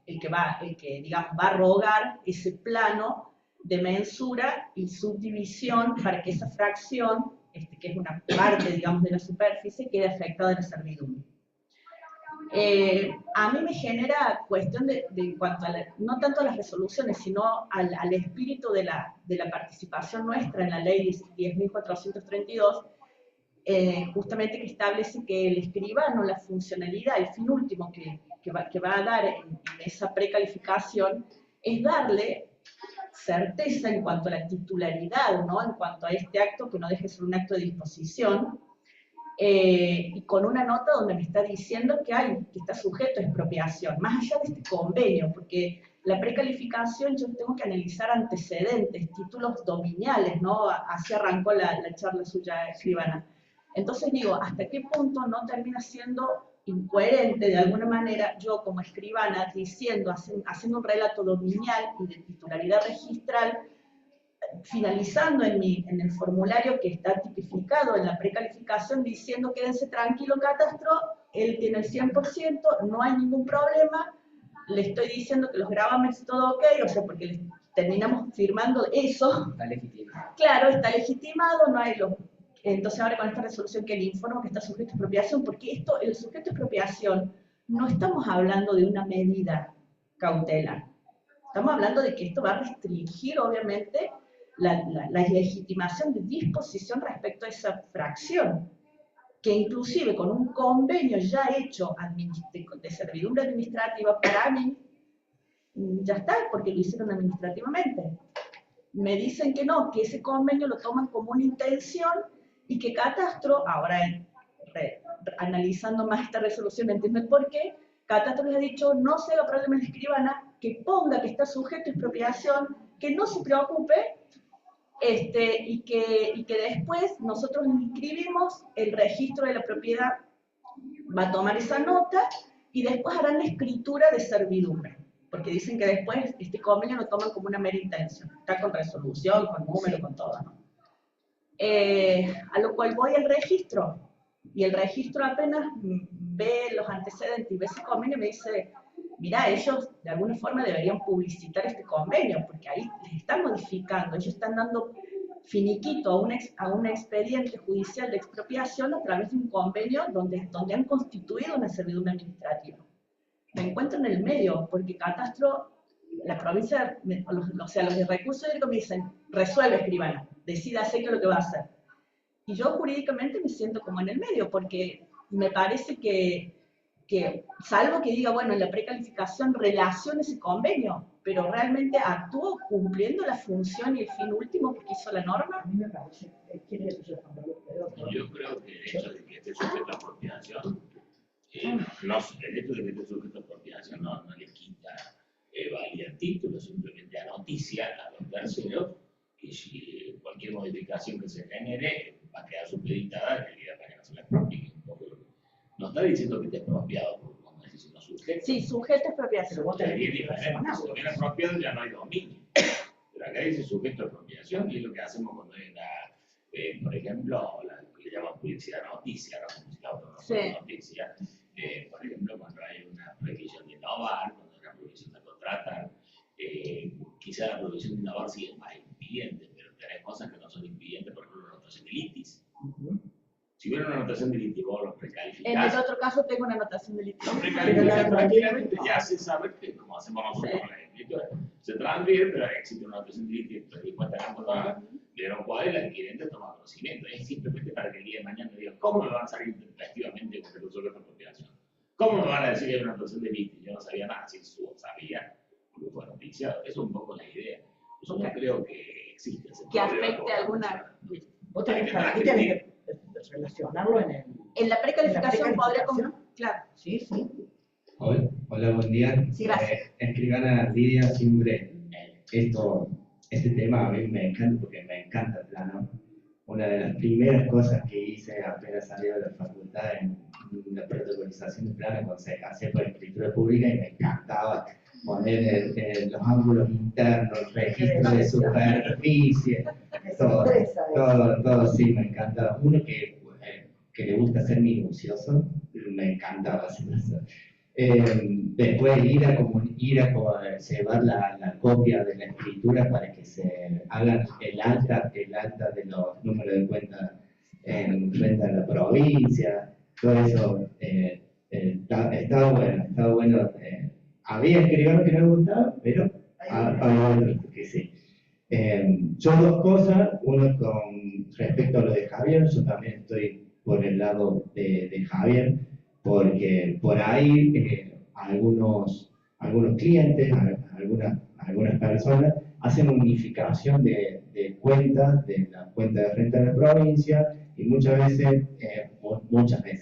digamos, va a rogar ese plano de mensura y subdivisión para que esa fracción, que es una parte, digamos, de la superficie, quede afectada de la servidumbre. A mí me genera cuestión en cuanto a no tanto a las resoluciones, sino al espíritu de la participación nuestra en la ley 10.432, justamente que establece que el escribano, la funcionalidad, el fin último que va a dar en esa precalificación es darle certeza en cuanto a la titularidad, ¿no? En cuanto a este acto que no deje de ser un acto de disposición, y con una nota donde me está diciendo que está sujeto a expropiación, más allá de este convenio, porque la precalificación yo tengo que analizar antecedentes, títulos dominiales, ¿no? Así arrancó la charla suya, escribana. Entonces digo, ¿hasta qué punto no termina siendo incoherente de alguna manera yo como escribana diciendo, haciendo un relato dominial y de titularidad registral, finalizando en el formulario que está tipificado en la precalificación diciendo quédense tranquilo catastro, él tiene el 100%, no hay ningún problema, le estoy diciendo que los gravamentos todo ok, o sea, porque terminamos firmando eso. Está legitimado. Claro, está legitimado, no hay los... Entonces ahora con esta resolución que le informo que está sujeto a expropiación, porque el sujeto a expropiación, no estamos hablando de una medida cautelar, estamos hablando de que esto va a restringir obviamente la legitimación de disposición respecto a esa fracción, que inclusive con un convenio ya hecho de servidumbre administrativa, para mí, ya está, porque lo hicieron administrativamente. Me dicen que no, que ese convenio lo toman como una intención y que Catastro, ahora analizando más esta resolución, entiendo el por qué, Catastro les ha dicho, no se haga problema en la escribana, que ponga que está sujeto a expropiación, que no se preocupe, y que después nosotros inscribimos el registro de la propiedad, va a tomar esa nota y después harán la escritura de servidumbre, porque dicen que después este convenio lo toman como una mera intención, está con resolución, con número, con todo, ¿no? A lo cual voy al registro, y el registro apenas ve los antecedentes y ve ese convenio y me dice, mira, ellos de alguna forma deberían publicitar este convenio, porque ahí les están modificando, ellos están dando finiquito a un expediente judicial de expropiación a través de un convenio donde han constituido una servidumbre administrativa. Me encuentro en el medio, porque Catastro, la provincia, o sea, los de recursos hídricos me dicen, resuelve escribano, decida sé qué es lo que va a hacer. Y yo jurídicamente me siento como en el medio, porque me parece que salvo que diga, bueno, en la precalificación relaciona ese convenio, pero realmente actuó cumpliendo la función y el fin último que hizo la norma. A mí me parece, yo creo que el hecho de que esté sujeto a expropiación, el hecho de que esté sujeto a expropiación no le quita valía al título, simplemente anoticia a los terceros que si cualquier modificación que se genere va a quedar supeditada el día para que no se la expropie. No está diciendo que esté expropiado, como decís, sino sujeto. Sí, sujeto a expropiación. Sería diferente. Si hubiera expropiado ya no hay dominio. Pero acá dice sujeto de apropiación y es lo que hacemos cuando hay una, por ejemplo, lo que le llamamos publicidad noticia, ¿no? Publicidad Sí. noticia. Por ejemplo, cuando hay una prohibición de innovar, cuando hay una prohibición de contratar, quizá la prohibición de innovar sí es más impidente, pero tenés cosas que no son impidentes, por ejemplo, la notación de litis. Si hubiera una anotación de litis, vos los precalificás. En el otro caso tengo una anotación de litis. Los precalificás tranquilamente y hace saber que, como hacemos nosotros con la escritura, se transfiere, pero existe una anotación de litis predispuesta a la de lo cual el adquirente toma conocimiento. Es simplemente para que el día de mañana diga, ¿cómo me van a salir intempestivamente con el uso de esta apropiación? ¿Cómo me van a decir que hay una anotación de litis? Yo no sabía nada, si su sabía, porque fue noticiado. Eso es un poco la idea. Yo no creo que exista ese Que problema afecte a alguna. Vos tenés que relacionarlo En la precalificación podría. Claro. Sí, sí. Hola, buen día. Sí, gracias. Escribana Lidia, siempre este tema a mí me encanta porque me encanta el plano. Una de las primeras cosas que hice apenas salí de la facultad en la protocolización de plano cuando se hacía por escritura pública y me encantaba poner los ángulos internos, registro de superficie, todo, sí, me encantaba. Uno que le gusta ser minucioso, me encantaba hacer eso. Después ir a llevar la copia de la escritura para que se hagan el acta de los números de cuenta frente a la provincia, todo eso estaba bueno. Había escribanos que no me gustaban, pero había otros que sí. Yo dos cosas, uno con respecto a lo de Javier, yo también estoy por el lado de Javier, porque por ahí algunos clientes, algunas personas hacen unificación de cuentas, de la cuenta de renta de la provincia, y muchas veces,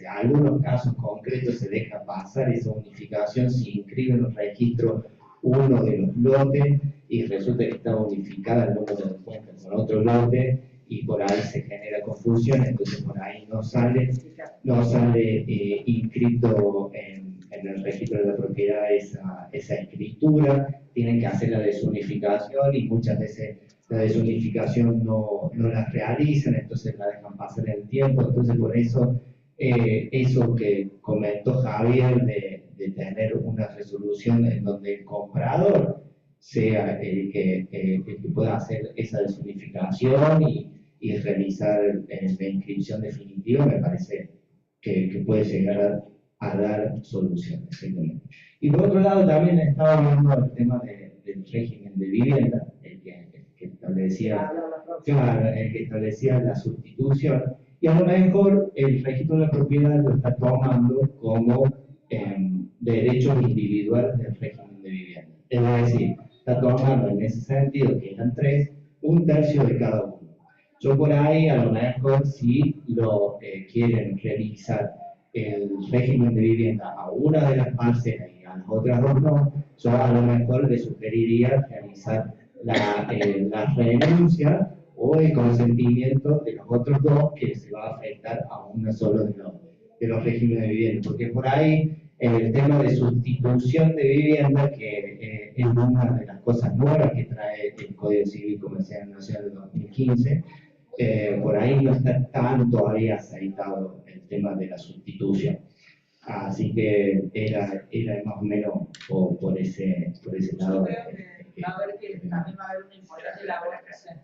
algunos casos concretos se deja pasar esa unificación, se inscribe en un registro uno de los lotes y resulta que está unificada el número de cuentas con otro lote, y por ahí se genera confusión, entonces por ahí no sale inscrito en el registro de la propiedad esa escritura, tienen que hacer la desunificación y muchas veces la desunificación no la realizan, entonces la dejan pasar el tiempo, entonces por eso eso que comentó Javier de tener una resolución en donde el comprador sea el que pueda hacer esa desunificación y realizar la inscripción definitiva, me parece que puede llegar a dar soluciones. Simplemente. Y por otro lado también estaba viendo el tema del régimen de vivienda, el que establecía la sustitución, y a lo mejor el registro de la propiedad lo está tomando como derecho individual del régimen de vivienda. Es decir, está tomando en ese sentido, que eran 3, 1/3 de cada uno. Yo por ahí, a lo mejor, si lo quieren revisar el régimen de vivienda a una de las parcelas y a las otras dos no, yo a lo mejor le sugeriría realizar la renuncia o el consentimiento de los otros dos que se va a afectar a uno solo de los regímenes de vivienda, porque por ahí el tema de sustitución de vivienda, que es una de las cosas nuevas que trae el Código Civil Comercial Nacional del 2015, por ahí no está tan todavía aceitado el tema de la sustitución. Así que era más o menos por ese lado. Yo creo que va a haber también va a haber una importante labor que hacer.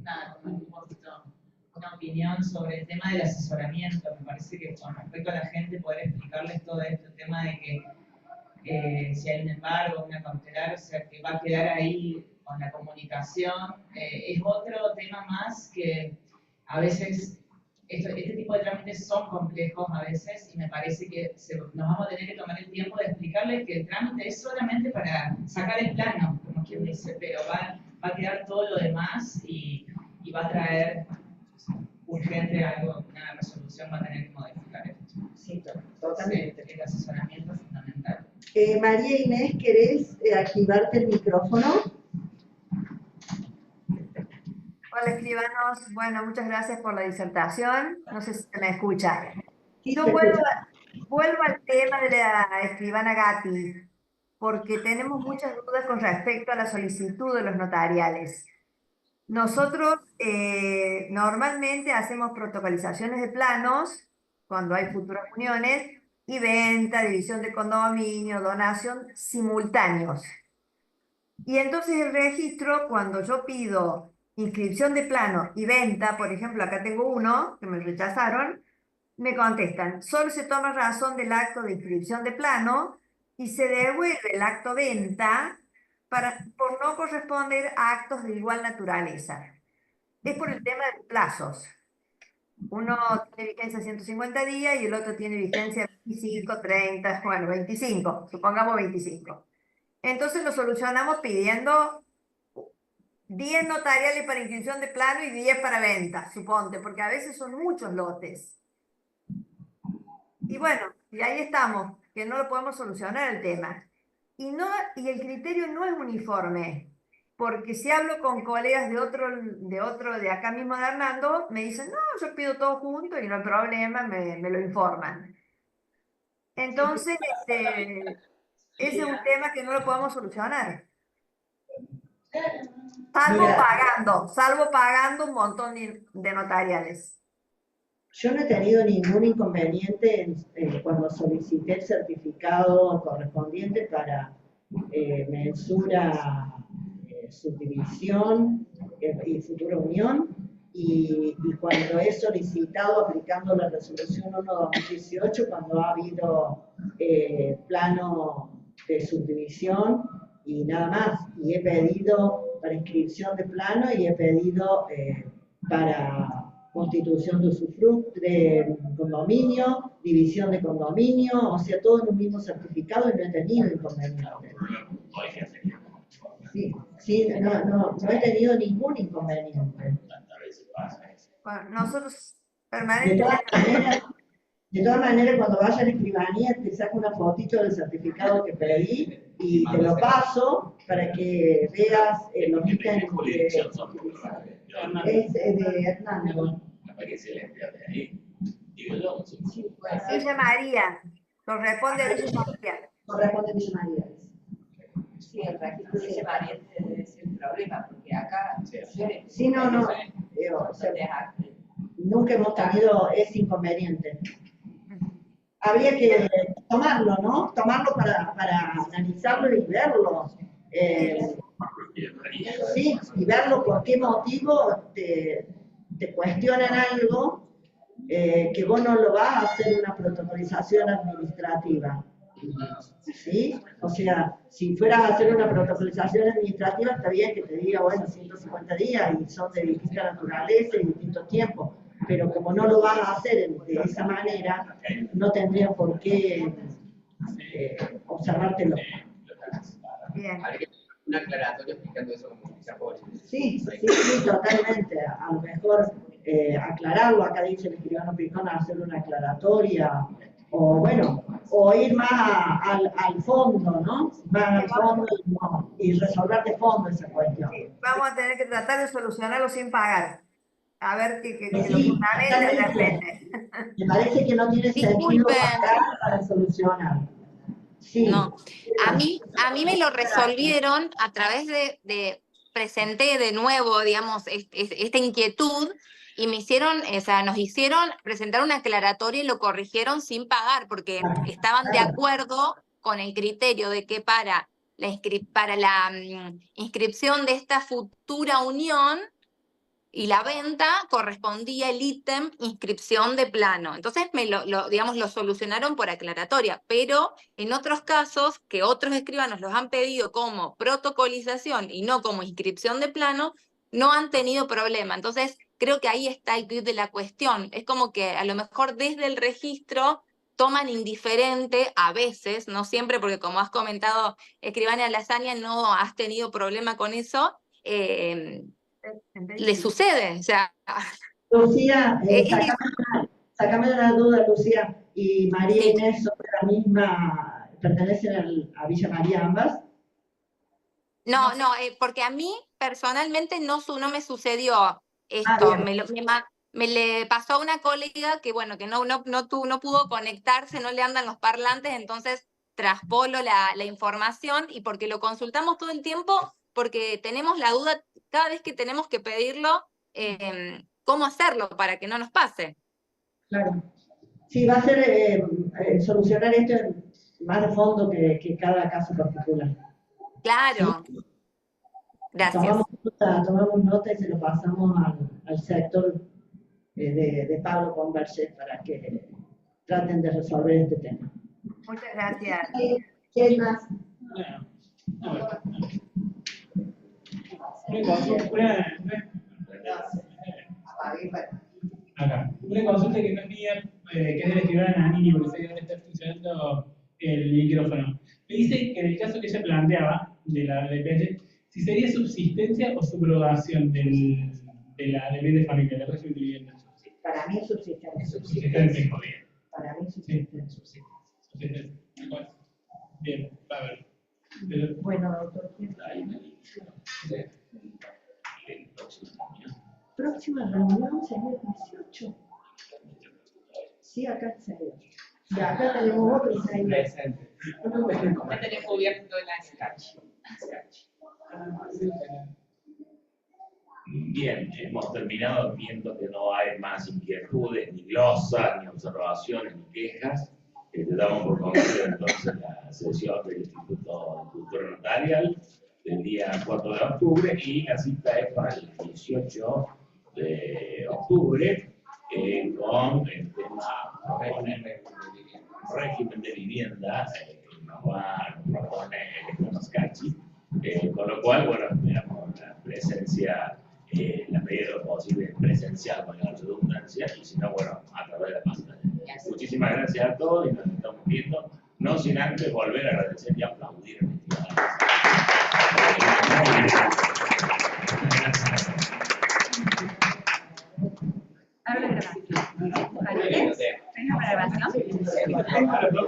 Nada, como un poquito, una opinión sobre el tema del asesoramiento. Me parece que con respecto a la gente poder explicarles todo esto, el tema de que si hay un embargo, una cautelar, o sea, que va a quedar ahí con la comunicación, es otro tema más que a veces este tipo de trámites son complejos a veces y me parece que nos vamos a tener que tomar el tiempo de explicarles que el trámite es solamente para sacar el plano, como quien dice, pero va a quedar todo lo demás y va a traer urgente una resolución, va a tener que modificar esto. Sí, totalmente. El asesoramiento es fundamental. María Inés, ¿querés activarte el micrófono? Hola, escribanos. Bueno, muchas gracias por la disertación. No sé si se me escucha. Sí, Yo se vuelvo al tema de la escribana Gatti, porque tenemos muchas dudas con respecto a la solicitud de los notariales. Nosotros normalmente hacemos protocolizaciones de planos cuando hay futuras uniones y venta, división de condominio, donación simultáneos. Y entonces el registro, cuando yo pido inscripción de plano y venta, por ejemplo, acá tengo uno que me rechazaron, me contestan, solo se toma razón del acto de inscripción de plano y se devuelve el acto venta por no corresponder a actos de igual naturaleza. Es por el tema de plazos. Uno tiene vigencia 150 días y el otro tiene vigencia 25, 30, bueno, 25, supongamos 25. Entonces lo solucionamos pidiendo 10 notariales para inscripción de plano y 10 para venta, suponte, porque a veces son muchos lotes. Y bueno, y ahí estamos, que no lo podemos solucionar el tema. Y el criterio no es uniforme, porque si hablo con colegas de acá mismo de Hernando, me dicen, no, yo pido todo junto y no hay problema, me lo informan. Entonces, ese es un tema que no lo podemos solucionar. Salvo pagando un montón de notariales. Yo no he tenido ningún inconveniente cuando solicité el certificado correspondiente para mensura, subdivisión y futura unión, y cuando he solicitado aplicando la resolución 1/2018, cuando ha habido plano de subdivisión y nada más, y he pedido para inscripción de plano y he pedido para constitución de usufructo, de condominio, división de condominio, o sea, todo en un mismo certificado y no he tenido inconveniente. Sí, no he tenido ningún inconveniente. Bueno, nosotros De permanentemente... todas maneras, cuando vaya a la escribanía, te saco una fotito del certificado que pedí y te lo paso para que veas los ítems es de Hernando. Villa María, corresponde a Villa María. Corresponde a Villa María. Sí, el registro de Villa María debe ser un problema, porque acá... Sí, no. O sea, nunca hemos tenido ese inconveniente. Habría que tomarlo, ¿no? Tomarlo para analizarlo y verlo. Sí, y verlo por qué motivo te cuestionan algo que vos no lo vas a hacer una protocolización administrativa. ¿Sí? O sea, si fueras a hacer una protocolización administrativa, está bien que te diga, bueno, 150 días y son de distinta naturaleza y distintos tiempos, pero como no lo vas a hacer de esa manera, no tendría por qué observártelo. Bien. Un aclaratorio explicando eso como quizá por... Sí, totalmente. A lo mejor aclararlo, acá dice el escribano Picón, hacer una aclaratoria, o bueno, o ir más al fondo, ¿no? Más al fondo y resolver de fondo esa cuestión. Sí, vamos a tener que tratar de solucionarlo sin pagar. A ver que lo Sí, fundamente de repente. Me parece que no tiene sentido pagar para solucionar. Sí. No, a mí me lo resolvieron a través presenté de nuevo, digamos, esta inquietud y nos hicieron presentar una aclaratoria y lo corrigieron sin pagar, porque estaban de acuerdo con el criterio de que para la inscripción de esta futura unión y la venta correspondía el ítem inscripción de plano. Entonces lo solucionaron por aclaratoria, pero en otros casos que otros escribanos los han pedido como protocolización y no como inscripción de plano, no han tenido problema. Entonces creo que ahí está el quid de la cuestión. Es como que a lo mejor desde el registro toman indiferente a veces, no siempre, porque como has comentado, escribana Lasaña, no has tenido problema con eso, le sucede, o sea... Lucía, sacame de una duda, Lucía, y María Inés son la misma, pertenecen a Villa María ambas. No, porque a mí personalmente no me sucedió esto, me le pasó a una colega que bueno, que no pudo conectarse, no le andan los parlantes, entonces traspolo la información y porque lo consultamos todo el tiempo, porque tenemos la duda cada vez que tenemos que pedirlo, cómo hacerlo para que no nos pase. Claro. Sí, va a ser solucionar esto más de fondo que cada caso particular. Claro. ¿Sí? Gracias. Tomamos nota y se lo pasamos al sector de Pablo Converse para que traten de resolver este tema. Muchas gracias. ¿Qué hay más? Una consulta que no es mía, que es de la escribana Nanini, porque sé que debe estar funcionando el micrófono. Me dice que en el caso que ella planteaba, de la DPH, si sería subsistencia o subrogación del bien de familia, del régimen de vivienda. Para mí es subsistencia. Subsistencia, bien. Para mí es subsistencia. Bien, a ver. Bueno, doctor. Próxima reunión sería el 18. Sí, acá el 6. Y acá tenemos otro 6. Ya tenés cubierto el año. Bien, hemos terminado viendo que no hay más inquietudes, ni glosas, ni observaciones, ni quejas. Damos por concluida entonces la sesión del Instituto de Cultura Notarial del día 4 de octubre y la cita es para el 18 de octubre con el tema régimen de vivienda que nos propone Mascachi. Con lo cual, bueno, esperamos la presencia, la medida de lo posible presencial, con la redundancia, y si no, bueno, a través de la pantalla. Muchísimas gracias a todos y nos estamos viendo, no sin antes volver a agradecer y aplaudir a Ahora la grabación. ¿Tengo para grabación?